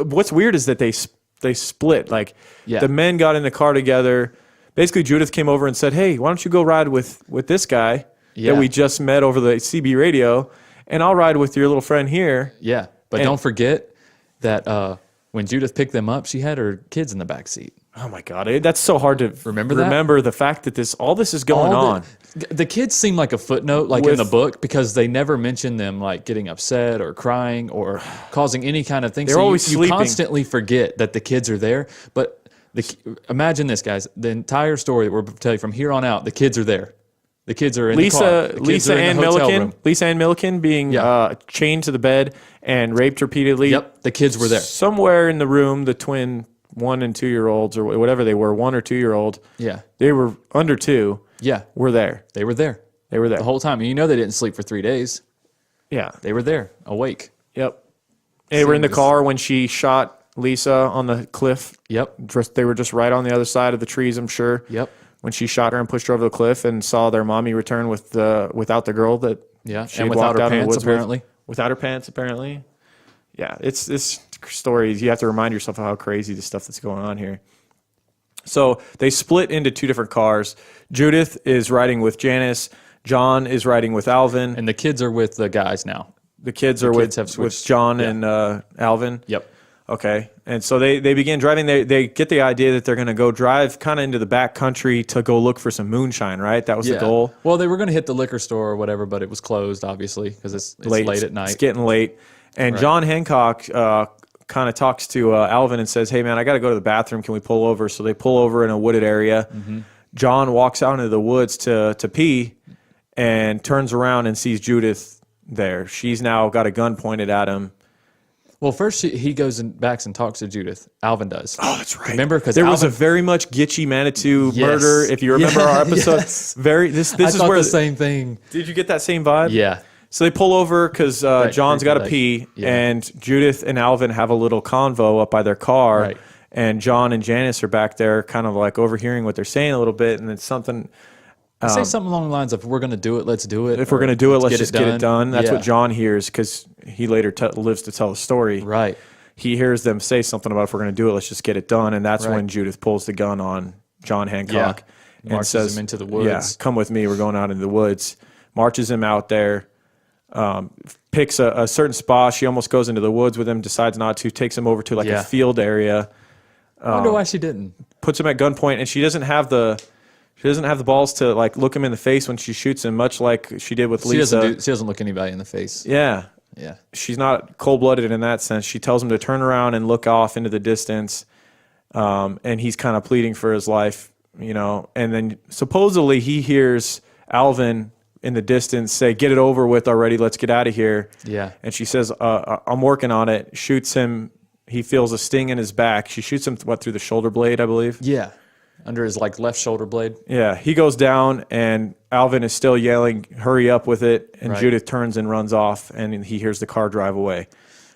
what's weird is that they split. Like the men got in the car together. Basically, Judith came over and said, hey, why don't you go ride with this guy that we just met over the CB radio, and I'll ride with your little friend here. Yeah, but don't forget that when Judith picked them up, she had her kids in the back seat. Oh my God, that's so hard to remember the fact that all this is going on. The kids seem like a footnote, like in the book, because they never mention them like getting upset or crying or causing any kind of thing. They're always sleeping. You constantly forget that the kids are there. But imagine this, guys. The entire story that we're telling you from here on out, the kids are there. The kids are in the car. Lisa Ann Milliken being chained to the bed and raped repeatedly. Yep, the kids were there. Somewhere in the room, the twin 1 and 2 year olds or whatever they were, 1 or 2 year old. Yeah, they were under 2. Yeah, were there. They were there. They were there the whole time. And you know they didn't sleep for 3 days. Yeah, they were there, awake. Yep. They were in the car when she shot Lisa on the cliff. Yep. They were just right on the other side of the trees, I'm sure. Yep. When she shot her and pushed her over the cliff and saw their mommy return without the girl that she and had without walked her out pants, in the woods apparently. Without her pants, apparently. Yeah, it's this story. You have to remind yourself of how crazy the stuff that's going on here. So they split into 2 different cars. Judith is riding with Janice. John is riding with Alvin. And the kids are with the guys now. The kids are with John and Alvin. Yep. Okay. And so they begin driving. They get the idea that they're going to go drive kind of into the back country to go look for some moonshine, right? That was the goal. Well, they were going to hit the liquor store or whatever, but it was closed, obviously, because it's late at night. It's getting late. And John Hancock kind of talks to Alvin and says, hey, man, I got to go to the bathroom. Can we pull over? So they pull over in a wooded area. Mm-hmm. John walks out into the woods to pee and turns around and sees Judith there. She's now got a gun pointed at him. Well, first he goes and backs and talks to Judith. Alvin does. Oh, that's right. Remember, because there was a very much Gitchy Manitou murder. If you remember our episode, this I is thought where the same thing. Did you get that same vibe? Yeah. So they pull over because John's got to pee, and Judith and Alvin have a little convo up by their car, right. And John and Janice are back there, kind of like overhearing what they're saying a little bit, and it's something. Say something along the lines of, "If we're going to do it, let's do it." If we're going to do it, let's just get it done. That's what John hears because he later lives to tell the story. Right. He hears them say something about, if we're going to do it, let's just get it done. And that's when Judith pulls the gun on John Hancock and says, him into the woods. Yeah, come with me. We're going out into the woods. Marches him out there, picks a certain spot. She almost goes into the woods with him, decides not to, takes him over to like a field area. I wonder why she didn't. Puts him at gunpoint, and she doesn't have the balls to like look him in the face when she shoots him, much like she did with Lisa. She doesn't look anybody in the face. Yeah. Yeah. She's not cold-blooded in that sense. She tells him to turn around and look off into the distance, and he's kind of pleading for his life, and then supposedly he hears Alvin in the distance say, get it over with already, let's get out of here. Yeah. And she says, I'm working on it, shoots him. He feels a sting in his back. She shoots him, through the shoulder blade, I believe? Yeah. Under his left shoulder blade. Yeah, he goes down, and Alvin is still yelling, hurry up with it, and Judith turns and runs off, and he hears the car drive away.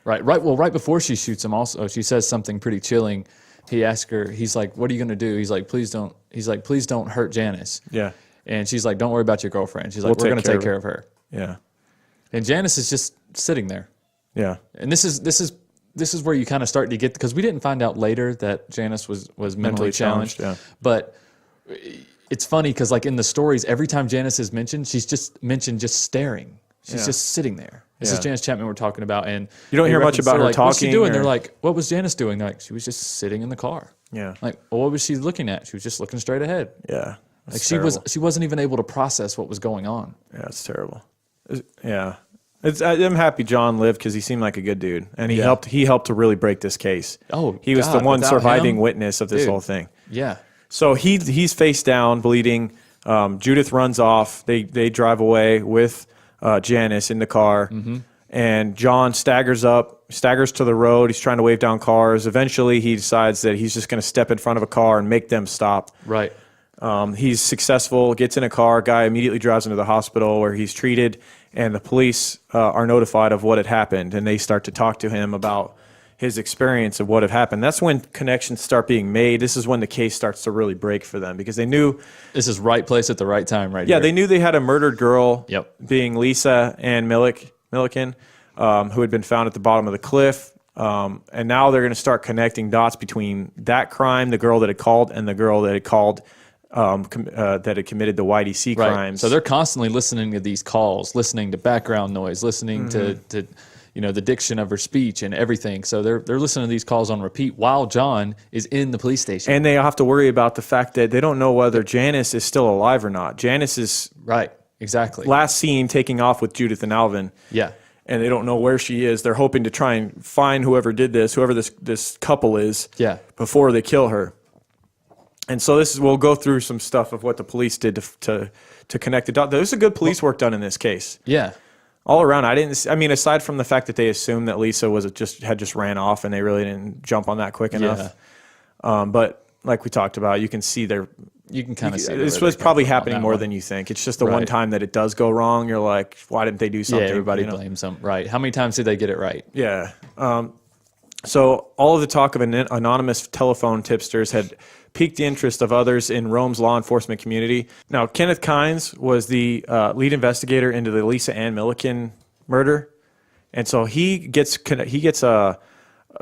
Right. Well, right before she shoots him also, she says something pretty chilling. He asks her, he's like, what are you going to do? He's like, please don't hurt Janice. Yeah. And she's like, don't worry about your girlfriend. She's like, we're going to take care of her. Yeah. And Janice is just sitting there. Yeah. And this is where you kind of start to get, because we didn't find out later that Janice was mentally challenged. Yeah. But it's funny because like in the stories, every time Janice is mentioned, she's just mentioned just staring. She's just sitting there. This is Janice Chapman we're talking about, and you don't hear much about her like, talking. What's she doing? They're like, what was Janice doing? They're like, she was just sitting in the car. Yeah. Like, well, what was she looking at? She was just looking straight ahead. Yeah. Like she wasn't even able to process what was going on. Yeah, it's terrible. Yeah. I'm happy John lived because he seemed like a good dude, and he helped to really break this case. Oh, he was the one surviving witness of this whole thing. Yeah. So he's face down, bleeding. Judith runs off. They drive away with Janice in the car, and John staggers to the road. He's trying to wave down cars. Eventually, he decides that he's just going to step in front of a car and make them stop. Right. He's successful, gets in a car. Guy immediately drives him to the hospital where he's treated, and the police are notified of what had happened, and they start to talk to him about his experience of what had happened. That's when connections start being made. This is when the case starts to really break for them because they knew this is right place at the right time, right? Yeah, here. They knew they had a murdered girl. Yep. Being Lisa Ann Milliken, who had been found at the bottom of the cliff. And now they're going to start connecting dots between that crime, the girl that had called, and the girl that had called. That had committed the YDC crimes. So they're constantly listening to these calls, listening to background noise, listening to the diction of her speech and everything. So they're listening to these calls on repeat while John is in the police station. And they have to worry about the fact that they don't know whether Janice is still alive or not. Janice is right, exactly. last seen taking off with Judith and Alvin. Yeah. And they don't know where she is. They're hoping to try and find whoever did this, whoever this couple is, before they kill her. And so we'll go through some stuff of what the police did to connect the dots. There's a good police work done in this case. Yeah. All around, aside from the fact that they assumed that Lisa had just ran off and they really didn't jump on that quick enough. But like we talked about, you can see you can kind of see this was probably happening more than you think. It's just the one time that it does go wrong. You're like, why didn't they do something? Yeah, everybody blames them. Right. How many times did they get it right? Yeah. So all of the talk of anonymous telephone tipsters had piqued the interest of others in Rome's law enforcement community. Now, Kenneth Kynes was the lead investigator into the Lisa Ann Milliken murder, and so he gets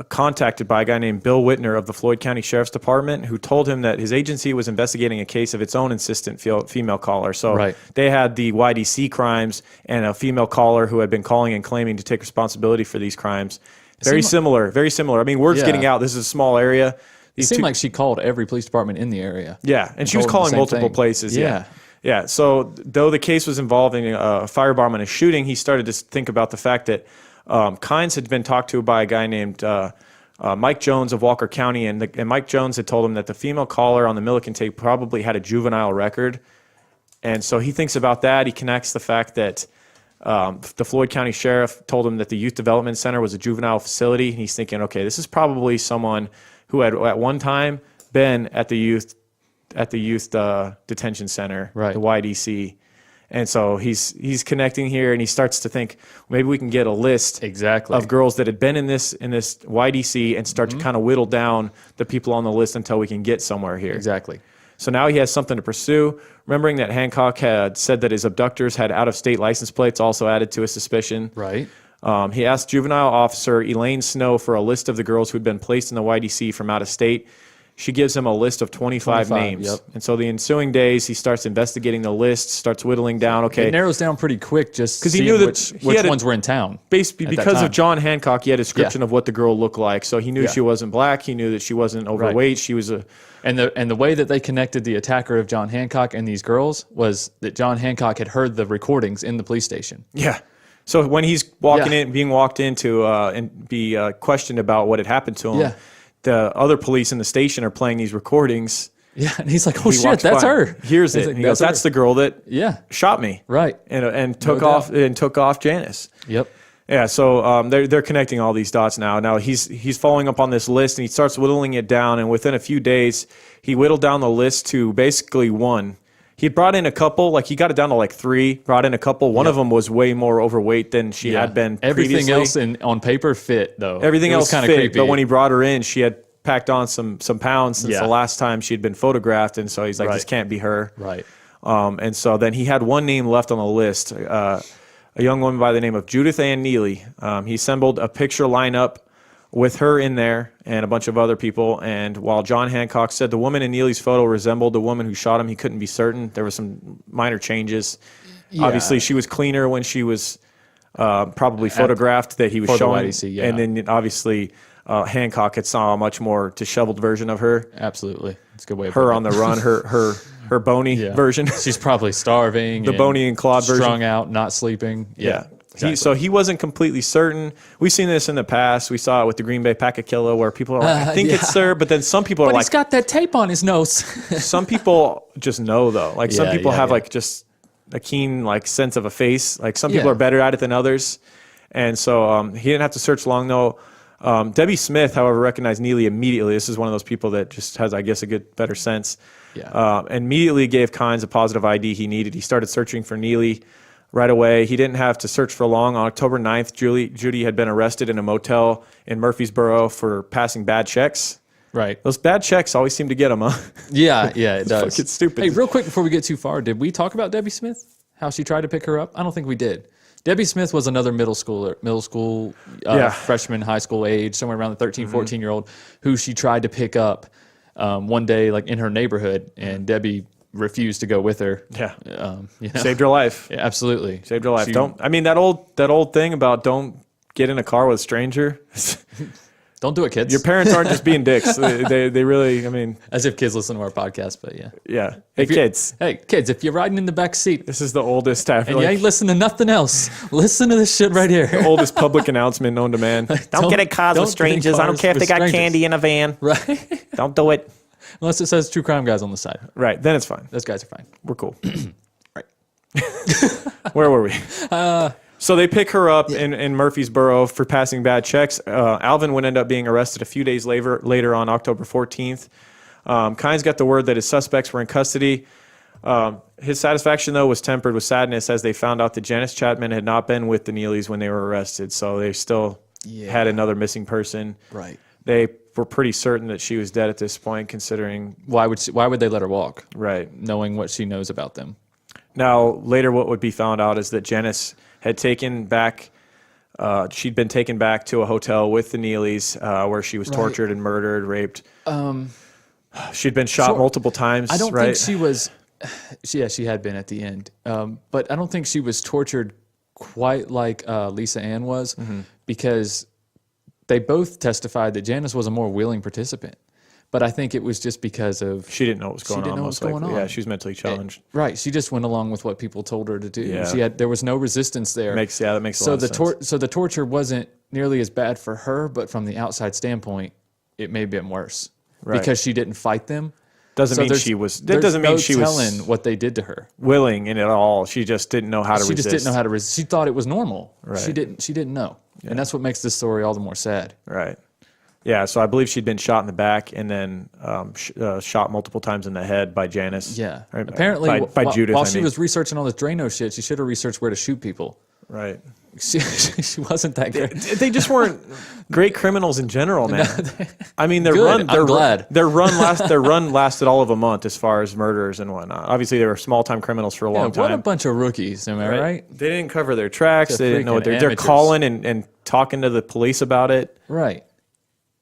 contacted by a guy named Bill Whitner of the Floyd County Sheriff's Department, who told him that his agency was investigating a case of its own insistent female caller. So they had the YDC crimes and a female caller who had been calling and claiming to take responsibility for these crimes. Very similar. I mean, word's getting out. This is a small area. It seemed like she called every police department in the area. Yeah, and she was calling multiple places. Yeah. So though the case was involving a firebomb and a shooting, he started to think about the fact that Kynes had been talked to by a guy named Mike Jones of Walker County, and Mike Jones had told him that the female caller on the Milliken tape probably had a juvenile record. And so he thinks about that. He connects the fact that the Floyd County Sheriff told him that the Youth Development Center was a juvenile facility. And he's thinking, okay, this is probably someone who had at one time been at the youth detention center, the YDC. And so he's connecting here, and he starts to think maybe we can get a list of girls that had been in this YDC and start to kind of whittle down the people on the list until we can get somewhere here. Exactly. So now he has something to pursue. Remembering that Hancock had said that his abductors had out-of-state license plates also added to his suspicion. Right. He asked juvenile officer Elaine Snow for a list of the girls who had been placed in the YDC from out of state. She gives him a list of 25 names. Yep. And so the ensuing days, he starts investigating the list, starts whittling down. Okay, it narrows down pretty quick just because he knew that which ones were in town. Basically, because of John Hancock, he had a description of what the girl looked like. So he knew she wasn't black. He knew that she wasn't overweight. Right. She was a... And the way that they connected the attacker of John Hancock and these girls was that John Hancock had heard the recordings in the police station. Yeah. So when he's being walked into and be questioned about what had happened to him, the other police in the station are playing these recordings. Yeah, and he's like, "Oh shit, that's her." Here's it. Like, he goes, "That's the girl that shot me." Right. And took off Janice. Yep. Yeah. So they're connecting all these dots now. Now he's following up on this list, and he starts whittling it down. And within a few days, he whittled down the list to basically one. He brought in a couple, he got it down to 3, brought in a couple. One of them was way more overweight than she had been Everything previously. else on paper fit, though. Everything else kind of fit, creepy. but when he brought her in, she had packed on some pounds since the last time she had been photographed, and so he's like, this can't be her. Right. And so then he had one name left on the list, a young woman by the name of Judith Ann Neely. He assembled a picture lineup with her in there and a bunch of other people. And while John Hancock said the woman in Neely's photo resembled the woman who shot him, he couldn't be certain. There were some minor changes. Yeah. Obviously, she was cleaner when she was probably photographed that he was showing. YDC, and then obviously Hancock had saw a much more disheveled version of her. Absolutely. It's a good way of her on the run, her bony version. She's probably starving. The Boney and Claude version. Strung out, not sleeping. Yeah. Exactly. So he wasn't completely certain. We've seen this in the past. We saw it with the Green Bay Pack a Kilo where people are like, I think it's her, but then some people are but like... he's got that tape on his nose. Some people just know, though. Some people have just a keen sense of a face. Some people are better at it than others. And so he didn't have to search long, though. Debbie Smith, however, recognized Neely immediately. This is one of those people that just has, I guess, a better sense. Yeah. Immediately gave Kynes a positive ID he needed. He started searching for Neely right away. He didn't have to search for long. On October 9th, Judy had been arrested in a motel in Murfreesboro for passing bad checks. Right. Those bad checks always seem to get them, huh? Yeah, it does. Fucking stupid. Hey, real quick before we get too far, did we talk about Debbie Smith? How she tried to pick her up? I don't think we did. Debbie Smith was another middle school, freshman, high school age, somewhere around the 13, 14-year-old, who she tried to pick up one day in her neighborhood, and Debbie refused to go with her. Yeah. Saved her life. Yeah, absolutely. Saved her life. That old thing about don't get in a car with a stranger. Don't do it, kids. Your parents aren't just being dicks. They really, I mean. As if kids listen to our podcast, but yeah. Yeah. Hey, kids. Hey, kids, if you're riding in the back seat. This is the oldest. And you ain't listening to nothing else. Listen to this shit right here. The oldest public announcement known to man. Don't get in cars with strangers. I don't care if they got candy in a van. Right. Don't do it. Unless it says true crime guys on the side. Right. Then it's fine. Those guys are fine. We're cool. Right. Where were we? So they pick her up in Murfreesboro for passing bad checks. Alvin would end up being arrested a few days later on October 14th. Kynes got the word that his suspects were in custody. His satisfaction, though, was tempered with sadness as they found out that Janice Chapman had not been with the Neelys when they were arrested. So they still had another missing person. Right. They were pretty certain that she was dead at this point, considering... Why would they let her walk? Right. Knowing what she knows about them. Now, later what would be found out is that Janice had taken back, she'd been taken back to a hotel with the Neelys where she was tortured and murdered, raped. She'd been shot multiple times. I don't think she was, she had been at the end. But I don't think she was tortured quite like Lisa Ann was because they both testified that Janice was a more willing participant. But I think it was just because of... She didn't know what was going on. She didn't know what was going on. Yeah, she was mentally challenged. Right. She just went along with what people told her to do. Yeah. There was no resistance there. That makes a lot of sense. So the torture wasn't nearly as bad for her, but from the outside standpoint, it may have been worse. Right. Because she didn't fight them. Doesn't mean she was... That doesn't mean she was... telling what they did to her. Willing in it all. She just didn't know how to resist. She just didn't know how to resist. She thought it was normal. Right. She didn't know. Yeah. And that's what makes this story all the more sad. Right. Yeah, so I believe she'd been shot in the back and then shot multiple times in the head by Janice. Yeah. Or, apparently, by Judith. While she was researching all this Drano shit, she should have researched where to shoot people. Right. She wasn't that good. They just weren't great criminals in general, man. I mean, their run lasted all of a month as far as murders and whatnot. Obviously, they were small-time criminals for a long time. What a bunch of rookies, am I right? They didn't cover their tracks. They didn't know what they're calling and talking to the police about it. Right.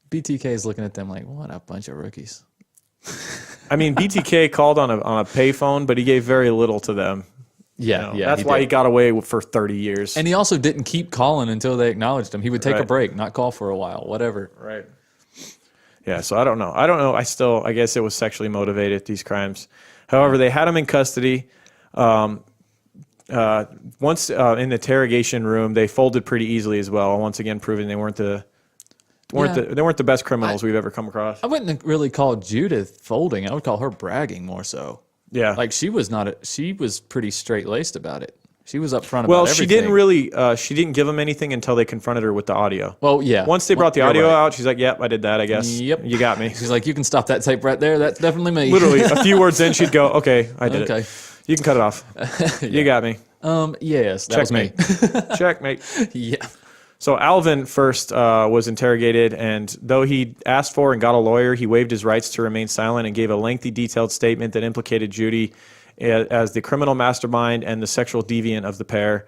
BTK is looking at them like, what a bunch of rookies. I mean, BTK called on a payphone, but he gave very little to them. Yeah, that's why he got away for 30 years. And he also didn't keep calling until they acknowledged him. He would take a break, not call for a while, whatever. Right. Yeah, so I don't know. I guess it was sexually motivated, these crimes. However, they had him in custody. Once in the interrogation room, they folded pretty easily as well, once again proving they weren't the best criminals we've ever come across. I wouldn't really call Judith folding. I would call her bragging more so. Yeah. Like she was pretty straight-laced about it. She was upfront about everything. She didn't give them anything until they confronted her with the audio. Well, yeah. Once they brought the audio out, she's like, yep, I did that, I guess. Yep. You got me. She's like, you can stop that tape right there. That's definitely me. Literally, a few words in, she'd go, okay, I did it. You can cut it off. You got me. Yes, that was me. Checkmate. Yeah. So Alvin first was interrogated, and though he asked for and got a lawyer, he waived his rights to remain silent and gave a lengthy, detailed statement that implicated Judy as the criminal mastermind and the sexual deviant of the pair.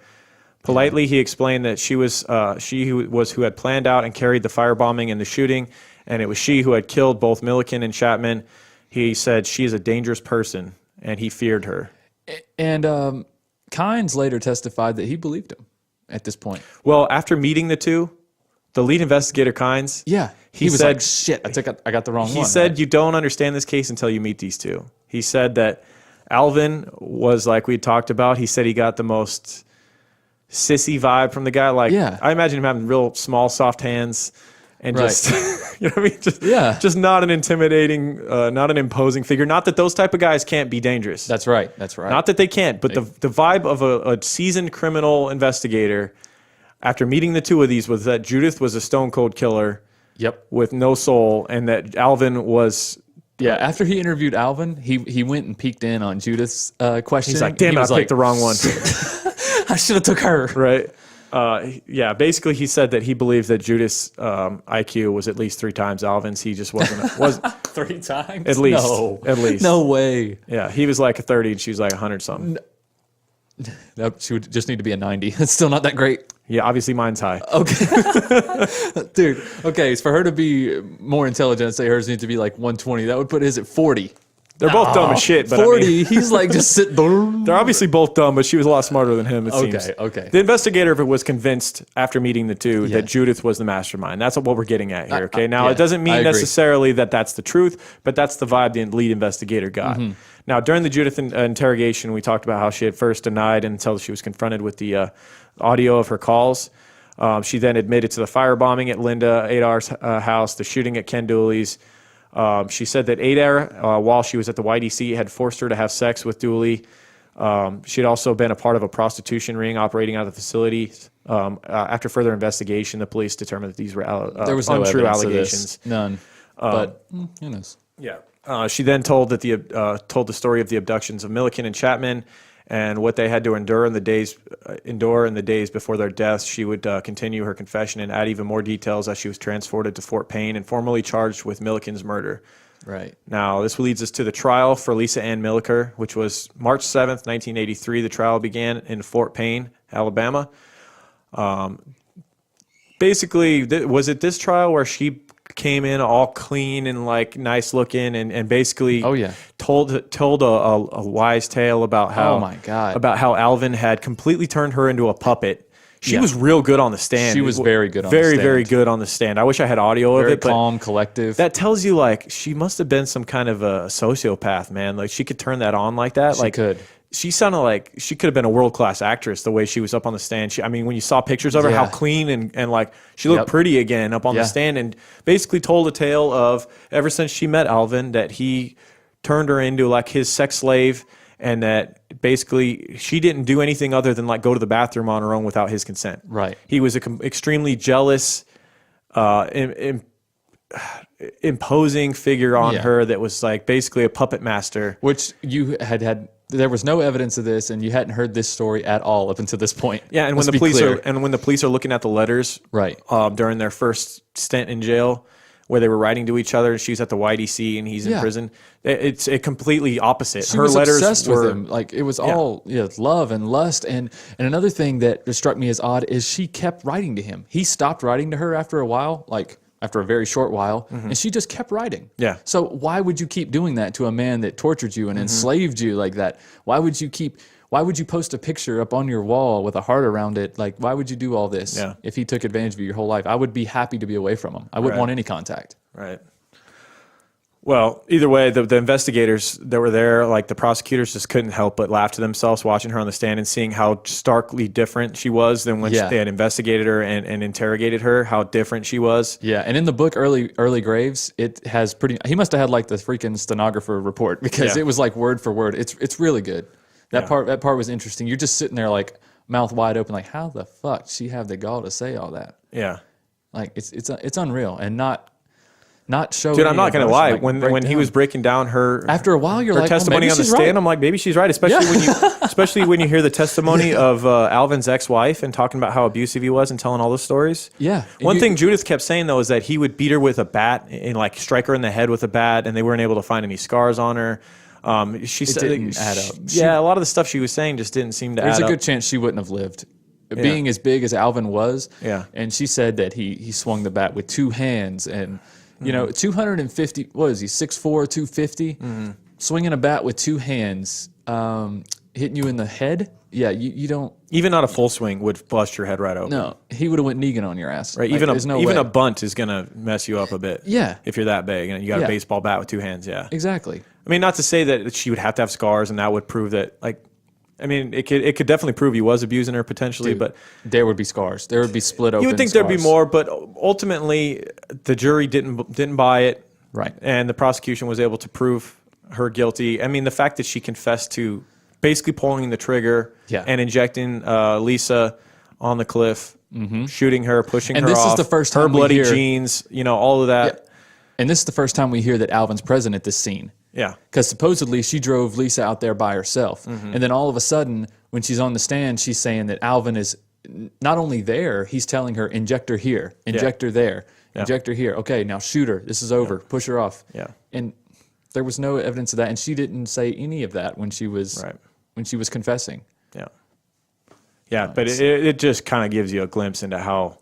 Politely, he explained that she who had planned out and carried the firebombing and the shooting, and it was she who had killed both Milliken and Chapman. He said she is a dangerous person, and he feared her. And Kynes later testified that he believed him at this point. Well, after meeting the two, the lead investigator, Kynes, he was like, shit, I got the wrong one. He said, you don't understand this case until you meet these two. He said that Alvin was, like we talked about, he said he got the most sissy vibe from the guy. Like, I imagine him having real small, soft hands and just, you know what I mean? Just not an intimidating, not an imposing figure. Not that those type of guys can't be dangerous. That's right. Not that they can't, but the vibe of a seasoned criminal investigator after meeting the two of these was that Judith was a stone cold killer with no soul, and that Alvin was... Yeah, after he interviewed Alvin, he went and peeked in on Judith's question. He's like, damn it, I picked the wrong one. I should have took her. Right. Basically he said that he believed that Judith's IQ was at least 3 times Alvin's. He just wasn't 3 times? At least. No. At least. No way. Yeah, he was like a 30 and she was like 100 something. She would just need to be a 90. It's still not that great. Yeah, obviously mine's high. Okay. Dude, okay, so for her to be more intelligent, say hers needs to be like 120. That would put his at 40. They're both dumb as shit. But 40, I mean, he's like just sitting. they're obviously both dumb, but she was a lot smarter than him, it seems. Okay. The investigator was convinced after meeting the two that Judith was the mastermind. That's what we're getting at here, okay? Now, it doesn't mean necessarily that that's the truth, but that's the vibe the lead investigator got. Now, during the Judith interrogation, we talked about how she had first denied until she was confronted with the audio of her calls. She then admitted to the firebombing at Linda Adar's house, the shooting at Ken Dooley's. She said that Adar, while she was at the YDC, had forced her to have sex with Dooley. She had also been a part of a prostitution ring operating out of the facility. After further investigation, the police determined that these were there was no untrue Of allegations. this. None. But who knows? Yeah. She then told the story of the abductions of Milliken and Chapman and what they had to endure in the days before their deaths. She would continue her confession and add even more details as she was transported to Fort Payne and formally charged with Milliken's murder. Right. Now, this leads us to the trial for Lisa Ann Milliker, which was March 7th, 1983. The trial began in Fort Payne, Alabama. Basically, was it this trial where she came in all clean and like nice looking and basically told a wise tale about how about how Alvin had completely turned her into a puppet. She was real good on the stand. She was very good on the stand. Very good on the stand. I wish I had audio of it. Very calm, collective. That tells you like she must have been some kind of a sociopath, man. Like she could turn that on like that. She could. She sounded like she could have been a world-class actress the way she was up on the stand. I mean, when you saw pictures of her, how clean and like she looked pretty again up on the stand, and basically told a tale of ever since she met Alvin that he turned her into like his sex slave, and that basically she didn't do anything other than like go to the bathroom on her own without his consent. Right. He was extremely jealous, imposing figure on her that was like basically a puppet master. Which you had. There was no evidence of this, and you hadn't heard this story at all up until this point. Yeah, and when the police are looking at the letters, right, during their first stint in jail, where they were writing to each other, she's at the YDC and he's in prison. It's a completely opposite. She was obsessed with him. Like it was all love and lust. And another thing that struck me as odd is she kept writing to him. He stopped writing to her after a while, like after a very short while, and she just kept writing. Yeah. So why would you keep doing that to a man that tortured you and enslaved you like that? Why would you post a picture up on your wall with a heart around it? Like, why would you do all this if he took advantage of you your whole life? I would be happy to be away from him. I wouldn't want any contact. Right. Well, either way, the investigators that were there, like the prosecutors, just couldn't help but laugh to themselves watching her on the stand and seeing how starkly different she was than when they had investigated her and interrogated her, how different she was. Yeah, and in the book, Early Graves, it has he must have had like the freaking stenographer report because it was like word for word. It's really good. That part was interesting. You're just sitting there like mouth wide open, like how the fuck she have the gall to say all that? Yeah, like it's unreal and not show. Dude, I'm not gonna lie. Like, when he was breaking down her after a while, you're her like testimony on the stand. Right. I'm like, maybe she's right. Especially when you hear the testimony of Alvin's ex-wife and talking about how abusive he was and telling all those stories. Yeah. One thing Judith kept saying though is that he would beat her with a bat and like strike her in the head with a bat, and they weren't able to find any scars on her. She said it didn't add up. A lot of the stuff she was saying just didn't seem to add up. There's a good chance she wouldn't have lived. Being as big as Alvin was, and she said that he swung the bat with two hands and. You know, 250, what is he, 6'4", 250? Swinging a bat with two hands, hitting you in the head? Yeah, you don't... Even not a full swing would bust your head right open. No, he would have went Negan on your ass. Right, like, even a bunt is going to mess you up a bit. Yeah. If you're that big and you got a baseball bat with two hands, Exactly. I mean, not to say that she would have to have scars and that would prove that, like... I mean, it could definitely prove he was abusing her potentially, but there would be scars. There would be split open. You would think there'd be more, but ultimately the jury didn't buy it, right? And the prosecution was able to prove her guilty. I mean, the fact that she confessed to basically pulling the trigger and injecting Lisa on the cliff, shooting her, pushing her off. And this is the first time her bloody jeans, all of that. Yeah. And this is the first time we hear that Alvin's present at this scene. Yeah. Because supposedly she drove Lisa out there by herself. And then all of a sudden, when she's on the stand, she's saying that Alvin is not only there, he's telling her, inject her here, inject her there, inject her here. Okay, now shoot her. This is over. Push her off. Yeah. And there was no evidence of that. And she didn't say any of that when she was confessing. Yeah. Yeah, but it just kind of gives you a glimpse into how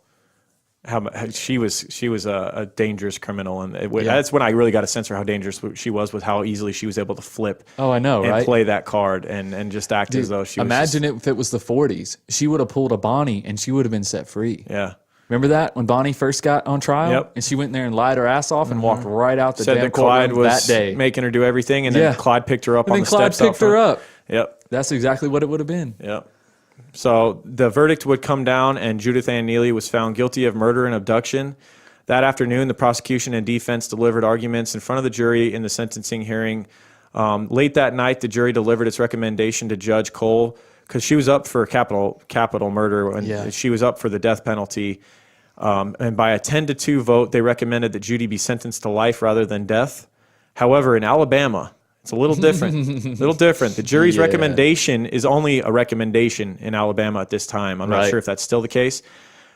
how she was a dangerous criminal, and that's when I really got a sense for how dangerous she was with how easily she was able to flip. Oh, I know, and right? play that card and just act as though she was. Imagine if it was the 40s. She would have pulled a Bonnie and she would have been set free. Yeah. Remember that when Bonnie first got on trial? Yep. And she went in there and lied her ass off and walked right out the Said damn that Clyde courtroom was that day. making her do everything, and then Clyde picked her up on the steps. Clyde picked her up. Yep. That's exactly what it would have been. Yep. So the verdict would come down, and Judith Ann Neely was found guilty of murder and abduction. That afternoon, the prosecution and defense delivered arguments in front of the jury in the sentencing hearing. Late that night, the jury delivered its recommendation to Judge Cole, because she was up for capital murder, and she was up for the death penalty. And by a 10-2 vote, they recommended that Judy be sentenced to life rather than death. However, in Alabama, it's a little different. The jury's recommendation is only a recommendation in Alabama at this time. I'm not sure if that's still the case.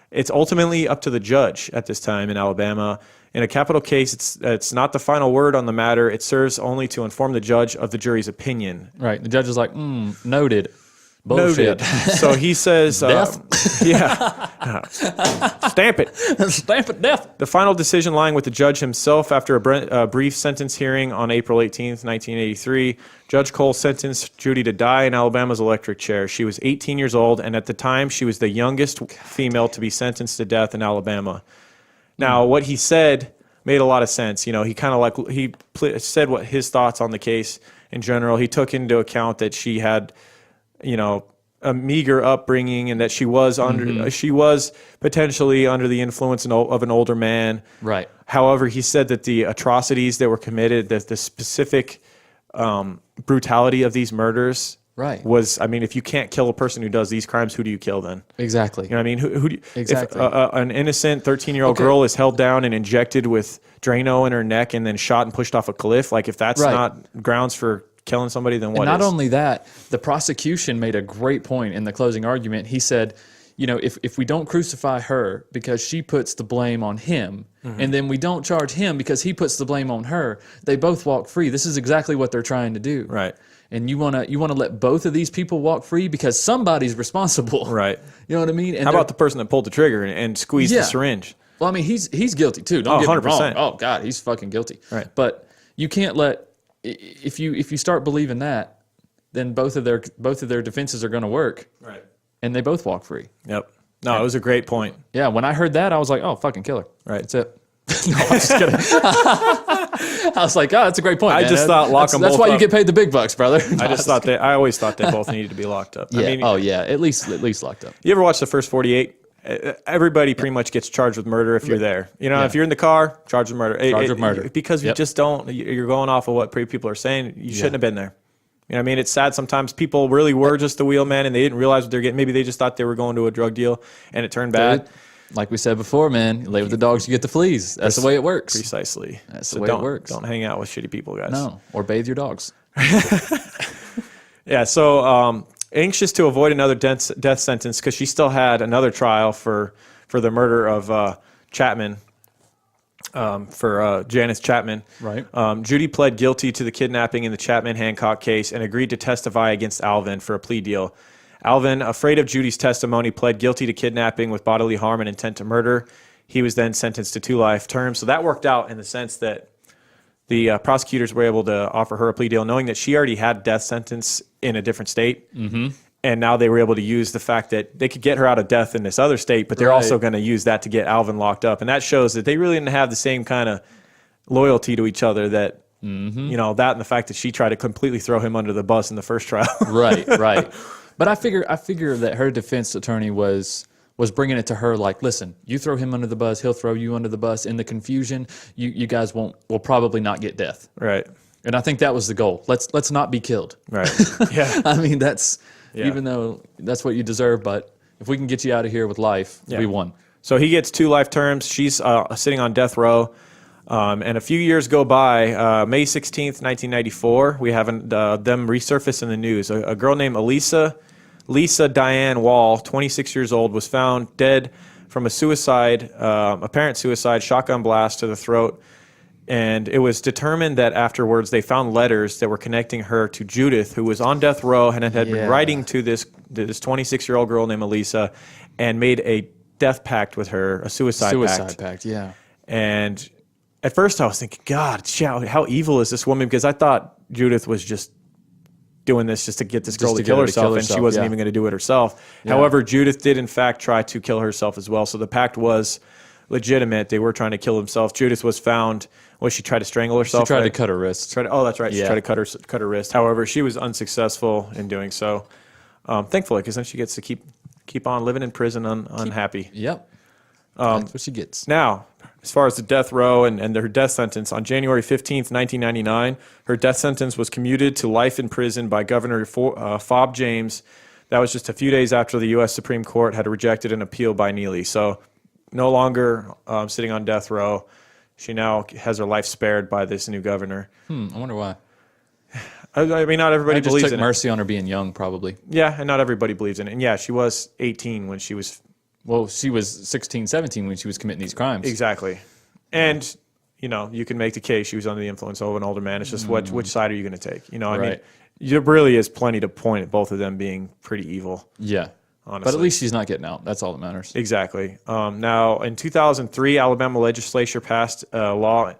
It's ultimately up to the judge at this time in Alabama. In a capital case, it's not the final word on the matter. It serves only to inform the judge of the jury's opinion. Right. The judge is like, noted. Bullshit. Noted. So he says, death? Stamp it. Stamp it, death. The final decision lying with the judge himself after a brief sentence hearing on April 18th, 1983. Judge Cole sentenced Judy to die in Alabama's electric chair. She was 18 years old, and at the time, she was the youngest female to be sentenced to death in Alabama. Now, what he said made a lot of sense. You know, he kind of said what his thoughts on the case in general. He took into account that she had, you know, a meager upbringing, and that she was potentially under the influence of an older man. Right. However, he said that the atrocities that were committed, that the specific brutality of these murders, was, I mean, if you can't kill a person who does these crimes, who do you kill then? Exactly. You know what I mean? Who do you, exactly. If an innocent 13-year-old girl is held down and injected with Drano in her neck and then shot and pushed off a cliff, like if that's not grounds for killing somebody, then what? And not only that, the prosecution made a great point in the closing argument. He said, you know, if we don't crucify her because she puts the blame on him, and then we don't charge him because he puts the blame on her, they both walk free. This is exactly what they're trying to do. Right. And you wanna let both of these people walk free because somebody's responsible. Right. You know what I mean? And how about the person that pulled the trigger and squeezed the syringe? Well, I mean, he's guilty too. Don't get me 100%. wrong. Oh God, he's fucking guilty. Right. But you can't let, if you start believing that, then both of their defenses are going to work. Right. And they both walk free. Yep. No, it was a great point. Yeah. When I heard that, I was like, oh, fucking killer. Right. That's it. No, I'm just kidding. I was like, oh, that's a great point. I just thought lock them both up. That's why you get paid the big bucks, brother. I always thought they both needed to be locked up. Yeah. I mean, at least locked up. You ever watch the first 48? Everybody pretty much gets charged with murder if you're there. You know, if you're in the car, charged with murder. Charged with murder. Because you just don't, you're going off of what people are saying. You shouldn't have been there. You know what I mean? It's sad sometimes people really were just the wheelman and they didn't realize what they're getting. Maybe they just thought they were going to a drug deal and it turned bad. Like we said before, man, you lay with the dogs, you get the fleas. That's the way it works. Precisely. That's the way it works. Don't hang out with shitty people, guys. No, or bathe your dogs. Yeah, so anxious to avoid another death sentence because she still had another trial for the murder of Chapman, for Janice Chapman. Right. Judy pled guilty to the kidnapping in the Chapman-Hancock case and agreed to testify against Alvin for a plea deal. Alvin, afraid of Judy's testimony, pled guilty to kidnapping with bodily harm and intent to murder. He was then sentenced to 2 life terms. So that worked out in the sense that the prosecutors were able to offer her a plea deal, knowing that she already had a death sentence in a different state. Mm-hmm. And now they were able to use the fact that they could get her out of death in this other state, but they're also going to use that to get Alvin locked up. And that shows that they really didn't have the same kind of loyalty to each other that, you know, that and the fact that she tried to completely throw him under the bus in the first trial. Right. But I figure that her defense attorney was bringing it to her like, listen, you throw him under the bus, he'll throw you under the bus. In the confusion, you guys will probably not get death. Right. And I think that was the goal. Let's not be killed. Right. Yeah. I mean, even though that's what you deserve, but if we can get you out of here with life, we won. So he gets 2 life terms. She's sitting on death row. And a few years go by. May 16th, 1994, we have them resurface in the news. A girl named Lisa Diane Wall, 26 years old, was found dead from apparent suicide, shotgun blast to the throat. And it was determined that afterwards they found letters that were connecting her to Judith, who was on death row and had been writing to this 26-year-old girl named Elisa, and made a death pact with her, a suicide pact. Yeah. And at first I was thinking, God, how evil is this woman? Because I thought Judith was just doing this just to get this girl to kill herself, and she wasn't even going to do it herself. Yeah. However, Judith did in fact try to kill herself as well. So the pact was legitimate. They were trying to kill themselves. Judith was found. She tried to strangle herself. She tried to cut her wrist. Oh, that's right. She tried to cut her wrist. However, she was unsuccessful in doing so. Thankfully, because then she gets to keep on living in prison unhappy. Yep. That's what she gets. Now, as far as the death row and her death sentence, on January 15th, 1999, her death sentence was commuted to life in prison by Governor Fob James. That was just a few days after the U.S. Supreme Court had rejected an appeal by Neely. So no longer sitting on death row. She now has her life spared by this new governor. I wonder why. I mean, not everybody believes in it. Just took mercy on her being young, probably. Yeah, and not everybody believes in it. And yeah, she was 18 when she was... Well, she was 16, 17 when she was committing these crimes. Exactly. And, you can make the case she was under the influence of an older man. It's just which side are you going to take? I mean, there really is plenty to point at both of them being pretty evil. Yeah. Honestly. But at least she's not getting out. That's all that matters. Exactly. Now, in 2003, Alabama legislature passed a law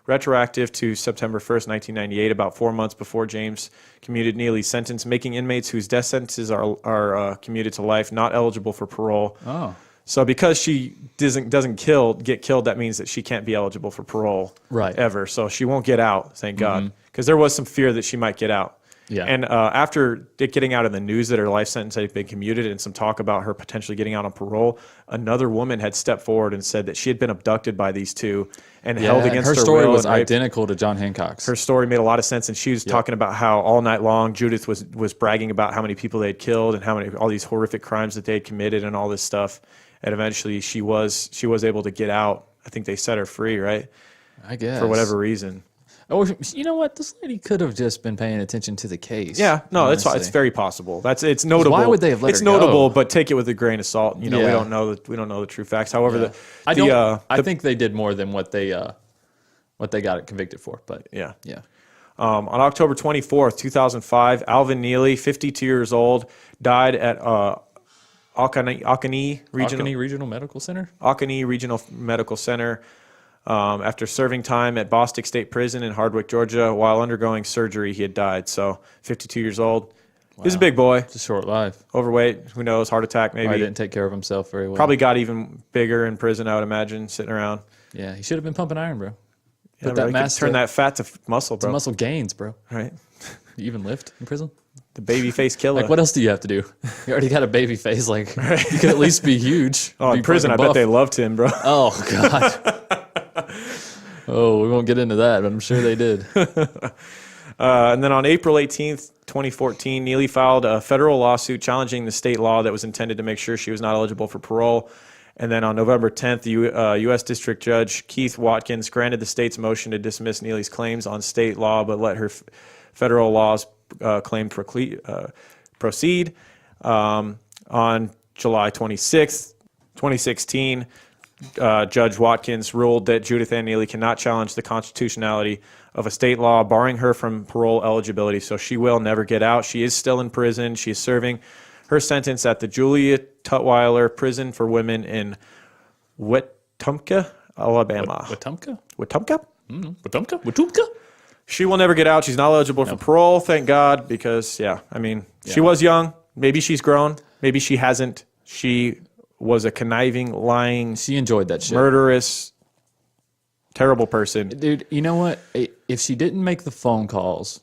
retroactive to September 1st, 1998, about 4 months before James commuted Neely's sentence, making inmates whose death sentences are commuted to life not eligible for parole. Oh. So because she doesn't get killed, that means that she can't be eligible for parole ever. So she won't get out, thank God, because there was some fear that she might get out. Yeah. And after it getting out in the news that her life sentence had been commuted and some talk about her potentially getting out on parole, another woman had stepped forward and said that she had been abducted by these two and held against her will. Her story was identical to John Hancock's. Her story made a lot of sense, and she was talking about how all night long Judith was bragging about how many people they had killed and all these horrific crimes that they had committed and all this stuff. And eventually she was able to get out. I think they set her free, right? I guess. For whatever reason. Or you know what? This lady could have just been paying attention to the case. Yeah, no, it's very possible. It's notable. Why would they have let her go? It's notable, but take it with a grain of salt. We don't know the true facts. However, I think they did more than what they got convicted for. But yeah. On October 24th, 2005, Alvin Neelley, 52 years old, died at Occonee Regional Medical Center. Occonee Regional Medical Center. After serving time at Bostic State Prison in Hardwick, Georgia, while undergoing surgery, he had died. So, 52 years old. Wow. He's a big boy. It's a short life. Overweight. Who knows? Heart attack, maybe. Probably didn't take care of himself very well. Probably got even bigger in prison, I would imagine, sitting around. Yeah, he should have been pumping iron, bro. Put that mass turn that fat to muscle, bro. To muscle gains, bro. Right. You even lift in prison? The baby face killer. Like, what else do you have to do? You already got a baby face. Like, you could at least be huge. Oh, in prison, I bet they loved him, bro. Oh, God. Oh, we won't get into that, but I'm sure they did. And then on April 18th, 2014, Neely filed a federal lawsuit challenging the state law that was intended to make sure she was not eligible for parole. And then on November 10th, the U.S. District Judge Keith Watkins granted the state's motion to dismiss Neely's claims on state law, but let her federal law's claim proceed. On July 26th, 2016, Judge Watkins ruled that Judith Ann Neely cannot challenge the constitutionality of a state law barring her from parole eligibility, so she will never get out. She is still in prison. She is serving her sentence at the Julia Tutwiler Prison for Women in Wetumpka, Alabama. Wetumpka? Wetumpka? Wetumpka? Wetumpka? She will never get out. She's not eligible for parole, thank God, because, she was young. Maybe she's grown. Maybe she hasn't. She was a conniving, lying, she enjoyed that shit, murderous, terrible person. Dude, you know what? If she didn't make the phone calls,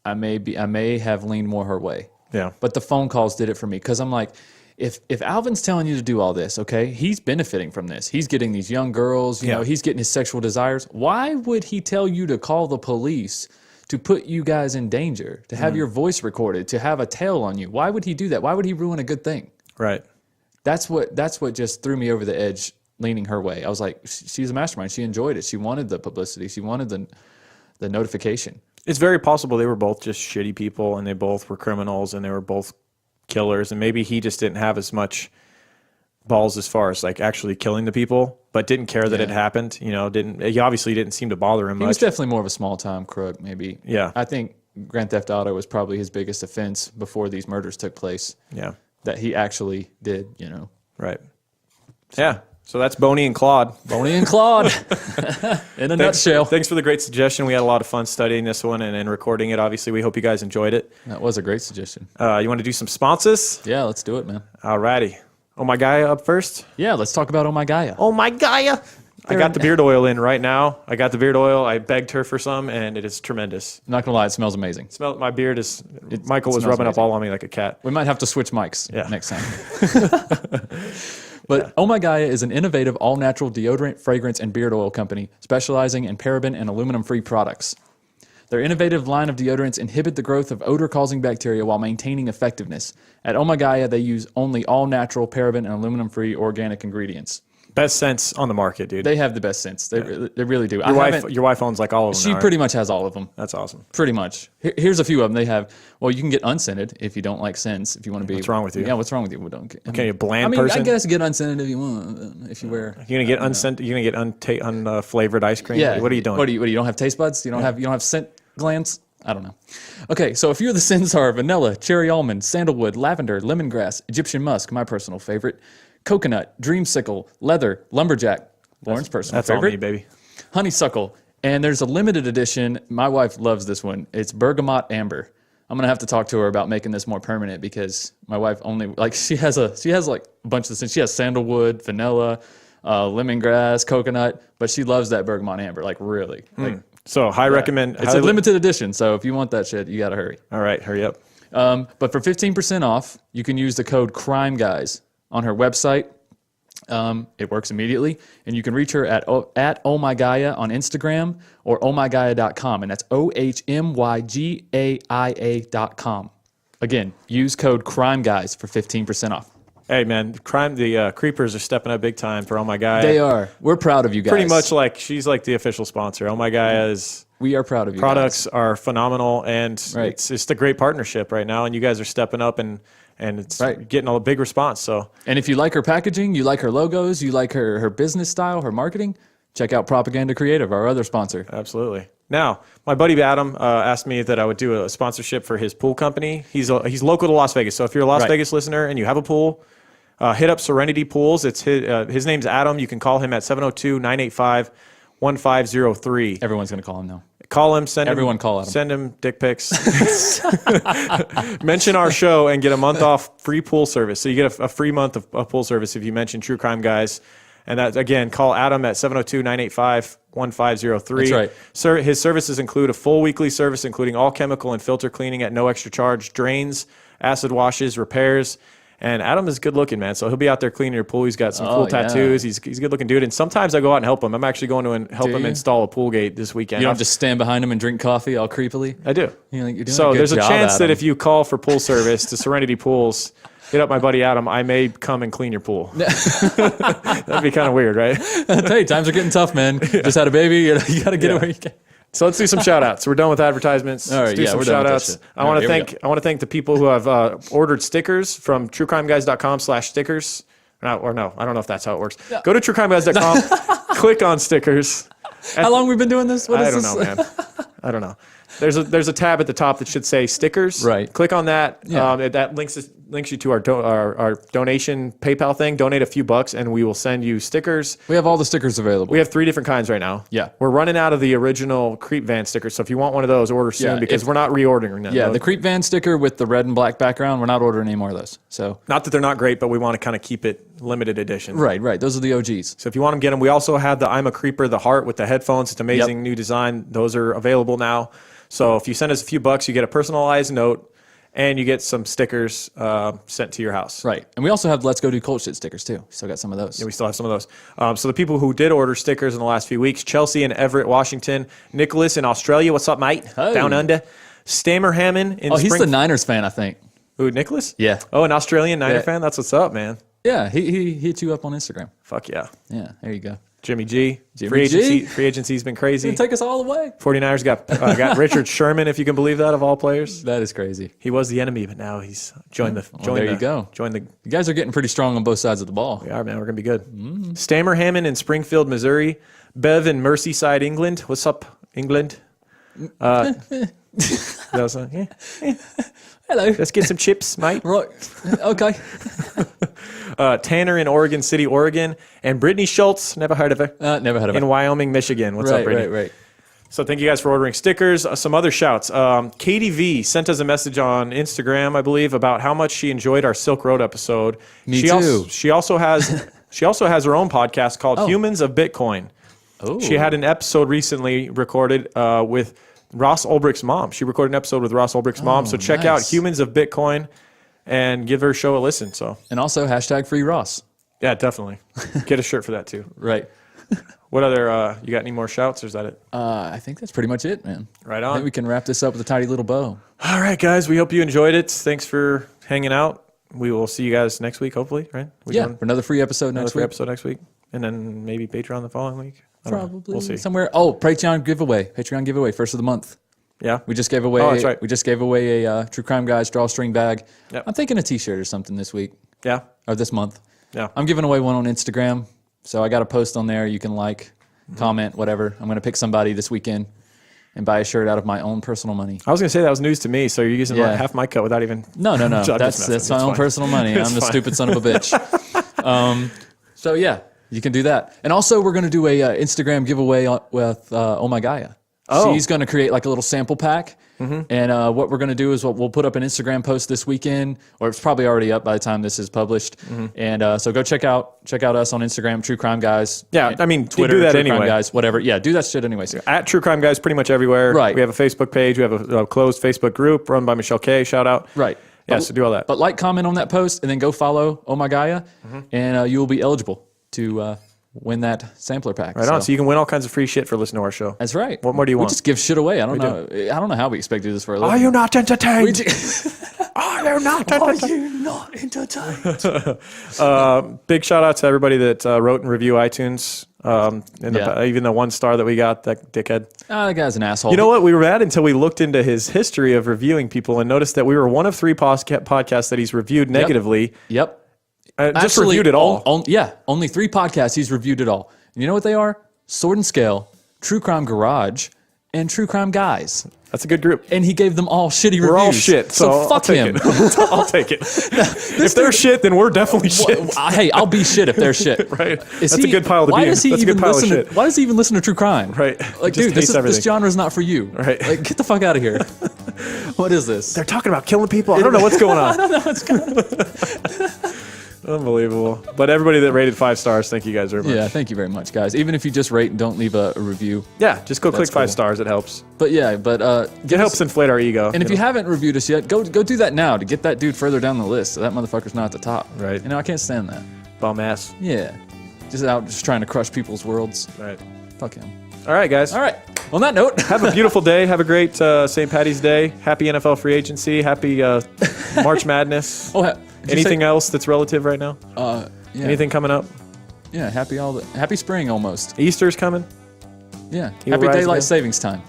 I may have leaned more her way. Yeah. But the phone calls did it for me, because I'm like, if Alvin's telling you to do all this, okay, he's benefiting from this. He's getting these young girls, you know, he's getting his sexual desires. Why would he tell you to call the police to put you guys in danger, to have your voice recorded, to have a tail on you? Why would he do that? Why would he ruin a good thing? Right. That's what just threw me over the edge, leaning her way. I was like, she's a mastermind. She enjoyed it. She wanted the publicity. She wanted the notification. It's very possible they were both just shitty people, and they both were criminals, and they were both killers, and maybe he just didn't have as much balls as far as like actually killing the people, but didn't care that it happened. He obviously didn't seem to bother him much. He was definitely more of a small time crook, maybe. Yeah. I think Grand Theft Auto was probably his biggest offense before these murders took place. Yeah. That he actually did, Right. Yeah. So that's Boney and Claude. Boney and Claude, in a nutshell. Thanks for the great suggestion. We had a lot of fun studying this one and recording it. Obviously, we hope you guys enjoyed it. That was a great suggestion. You want to do some sponsors? Yeah, let's do it, man. Alrighty. Oh My Gaia up first? Yeah, let's talk about Oh My Gaia. Oh My Gaia! I got the beard oil in right now. I begged her for some, and it is tremendous. I'm not going to lie, it smells amazing. My beard is... Michael was rubbing up all on me like a cat. We might have to switch mics next time. But Oh My Gaia is an innovative, all-natural deodorant, fragrance, and beard oil company specializing in paraben and aluminum-free products. Their innovative line of deodorants inhibit the growth of odor-causing bacteria while maintaining effectiveness. At Oh My Gaia, they use only all-natural, paraben, and aluminum-free organic ingredients. Best scents on the market, dude. They have the best scents. They really do. Your wife owns like all of them. She pretty much has all of them. That's awesome. Pretty much. Here's a few of them. They have. Well, you can get unscented if you don't like scents. If you want to be. What's wrong with you? Yeah, what's wrong with you? We don't. Okay, a bland person. I guess get unscented if you want. If you wear. You're gonna get unscented. You're gonna get unflavored ice cream. Yeah. What are you doing? What do you don't have taste buds? You don't have scent glands? I don't know. Okay, so a few of the scents are vanilla, cherry almond, sandalwood, lavender, lemongrass, Egyptian musk, my personal favorite, coconut, dreamsicle, leather, lumberjack, Lauren's personal favorite. That's all me, baby. Honeysuckle, and there's a limited edition. My wife loves this one. It's bergamot amber. I'm gonna have to talk to her about making this more permanent because my wife only she has like a bunch of the scents. She has sandalwood, vanilla, lemongrass, coconut, but she loves that bergamot amber. Like really, So recommend. It's a limited edition, so if you want that shit, you gotta hurry. All right, hurry up. But for 15% off, you can use the code CRIMEGUYS on her website. It works immediately, and you can reach her at Oh My Gaia on Instagram or ohmygaia.com, and that's OHMYGAIA.com. Again, use code CRIMEGUYS for 15% off. Hey man, the creepers are stepping up big time for Oh My Gaia. They are. We're proud of you guys. Pretty much like she's like the official sponsor. Oh My Gaia is. We are proud of you. Products guys. are phenomenal, and it's just a great partnership right now. And you guys are stepping up, and it's getting a big response. So, and if you like her packaging, you like her logos, you like her business style, her marketing, check out Propaganda Creative, our other sponsor. Absolutely. Now, my buddy Adam asked me that I would do a sponsorship for his pool company. He's local to Las Vegas, so if you're a Las Vegas listener and you have a pool, hit up Serenity Pools. It's his name's Adam. You can call him at 702-985-1503. Everyone's going to call him now. Call him. Call Adam. Send him dick pics. Mention our show and get a month off free pool service. So you get a free month of pool service if you mention True Crime Guys. And that, again, call Adam at 702-985-1503. That's right. His services include a full weekly service, including all chemical and filter cleaning at no extra charge, drains, acid washes, repairs. And Adam is good looking, man. So he'll be out there cleaning your pool. He's got some cool tattoos. Yeah. He's a good looking dude. And sometimes I go out and help him. I'm actually going to help him install a pool gate this weekend. You don't just stand behind him and drink coffee all creepily? I do. You're doing so there's a chance that Adam. if you call for pool service to Serenity Pools, hit up my buddy Adam, I may come and clean your pool. That'd be kind of weird, right? I tell you, times are getting tough, man. Just had a baby. You got to get it where you can. So let's do some shout outs. We're done with advertisements. All right, let's do some shout outs. I want to thank the people who have ordered stickers from truecrimeguys.com/stickers. I don't know if that's how it works. Yeah. Go to truecrimeguys.com, click on stickers. How long we've been doing this? I don't know, man. I don't know. There's a tab at the top that should say stickers. Right. Click on that. Yeah. That links you to our donation PayPal thing. Donate a few bucks, and we will send you stickers. We have all the stickers available. We have 3 different kinds right now. Yeah. We're running out of the original Creep Van stickers, so if you want one of those, order soon because we're not reordering them. Yeah, the Creep Van sticker with the red and black background, we're not ordering any more of those. So not that they're not great, but we want to kind of keep it limited edition. Right. Those are the OGs. So if you want them, get them. We also have the I'm a Creeper, the heart with the headphones. It's amazing new design. Those are available now. So if you send us a few bucks, you get a personalized note, and you get some stickers sent to your house. Right. And we also have Let's Go Do Cold Shit stickers, too. Still got some of those. Yeah, we still have some of those. So the people who did order stickers in the last few weeks, Chelsea in Everett, Washington, Nicholas in Australia, what's up, mate? Hey. Down under. Stammer Hammond in he's the Niners fan, I think. Who, Nicholas? Yeah. Oh, an Australian Niner fan? That's what's up, man. Yeah, he hit you up on Instagram. Fuck yeah. Yeah, there you go. Jimmy G. Free agency's been crazy. He's gonna take us all the way. 49ers got Richard Sherman, if you can believe that, of all players. That is crazy. He was the enemy, but now he's joined the. You guys are getting pretty strong on both sides of the ball. We are, man. We're gonna be good. Stammer Hammond in Springfield, Missouri. Bev in Merseyside, England. What's up, England? Hello. Let's get some chips, mate. Right. Okay. Tanner in Oregon City, Oregon, and Brittany Schultz, never heard of her, Never heard of in it. Wyoming, Michigan. What's up, Brittany? Right. So thank you guys for ordering stickers. Some other shouts. Katie V sent us a message on Instagram, I believe, about how much she enjoyed our Silk Road episode. Me too. She also has her own podcast called Humans of Bitcoin. Oh. She had an episode recently recorded with Ross Ulbricht's mom. She recorded an episode with Ross Ulbricht's mom. So check out Humans of Bitcoin and give her show a listen. So And also #free Ross. yeah, definitely. Get a shirt for that too. Right. What other, you got any more shouts or is that it? I think that's pretty much it, man. Right I on. think we can wrap this up with a tidy little bow. All right, guys. We hope you enjoyed it. Thanks for hanging out. We will see you guys next week, hopefully, right? For another free episode next week. Episode next week. And then maybe Patreon the following week. I don't know. Probably. We'll see. Somewhere. Oh, Patreon giveaway, first of the month. Yeah. We just gave away. Oh, that's right. We just gave away a True Crime Guys drawstring bag. Yep. I'm thinking a T-shirt or something this week. Yeah. Or this month. Yeah. I'm giving away one on Instagram, so I got a post on there. You can comment, whatever. I'm going to pick somebody this weekend and buy a shirt out of my own personal money. I was going to say that was news to me, so you're using half my cut without even... No. Just that's messing. my own personal money. I'm the stupid son of a bitch. So yeah, you can do that. And also we're going to do a Instagram giveaway with Oh My Gaia. Oh. She's going to create like a little sample pack. And what we're going to do is we'll put up an Instagram post this weekend, or it's probably already up by the time this is published. And so go check out us on Instagram, True Crime Guys. Yeah, I mean, Twitter, do that True anyway. Crime Guys, whatever. Yeah, do that shit anyways. At True Crime Guys pretty much everywhere. Right. We have a Facebook page. We have a closed Facebook group run by Michelle K. Shout out. Right. Yeah, so do all that. But comment on that post, and then go follow Oh My Gaia, and you will be eligible to win that sampler pack. Right on. So you can win all kinds of free shit for listening to our show. That's right. What more do you want? We just give shit away. I don't know how we expect to do this for a living. Are you not entertained? Are you not entertained? Big shout out to everybody that wrote and reviewed iTunes. Even the 1 star that we got, that dickhead. That guy's an asshole. You know what? We were mad until we looked into his history of reviewing people and noticed that we were one of 3 podcasts that he's reviewed negatively. Yep. Just reviewed it all. Only 3 podcasts he's reviewed it all. And you know what they are? Sword and Scale, True Crime Garage, and True Crime Guys. That's a good group. And he gave them all shitty reviews. We're all shit, so fuck him. I'll take it. If they're shit, then we're definitely shit. Hey, I'll be shit if they're shit. Right. That's a good pile to be in. That's a good pile of shit. Why does he even listen to True Crime? Right. Like, Just dude, hates everything. this genre is not for you. Right. Like, get the fuck out of here. What is this? They're talking about killing people. I don't know what's going on. I don't know what's going on. Unbelievable. But everybody that rated 5 stars, thank you guys very much. Yeah, thank you very much, guys. Even if you just rate and don't leave a review. Yeah, just go click 5 cool. stars. It helps. But yeah, It helps inflate our ego. And if you haven't reviewed us yet, go do that now to get that dude further down the list so that motherfucker's not at the top. Right. You know, I can't stand that. Bum ass. Yeah. Just trying to crush people's worlds. Right. Fuck him. All right, guys. All right. On that note, Have a beautiful day. Have a great St. Patty's Day. Happy NFL free agency. Happy March Madness. Anything else that's relative right now? Yeah. Anything coming up? Yeah, happy spring almost. Easter's coming? Yeah. He will Happy rise daylight again. savings time.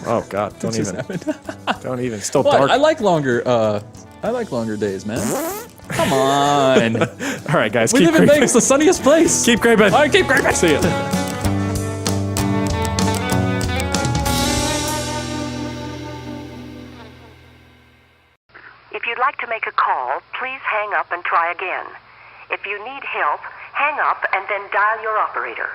Oh, God. Don't Just even. happened. Don't even. Still What? dark. I like longer days, man. Come on. All right, guys. We keep live in creeping. Vegas, the sunniest place. Keep creeping. All right, keep creeping. See ya. If you'd like to make a call, please hang up and try again. If you need help, hang up and then dial your operator.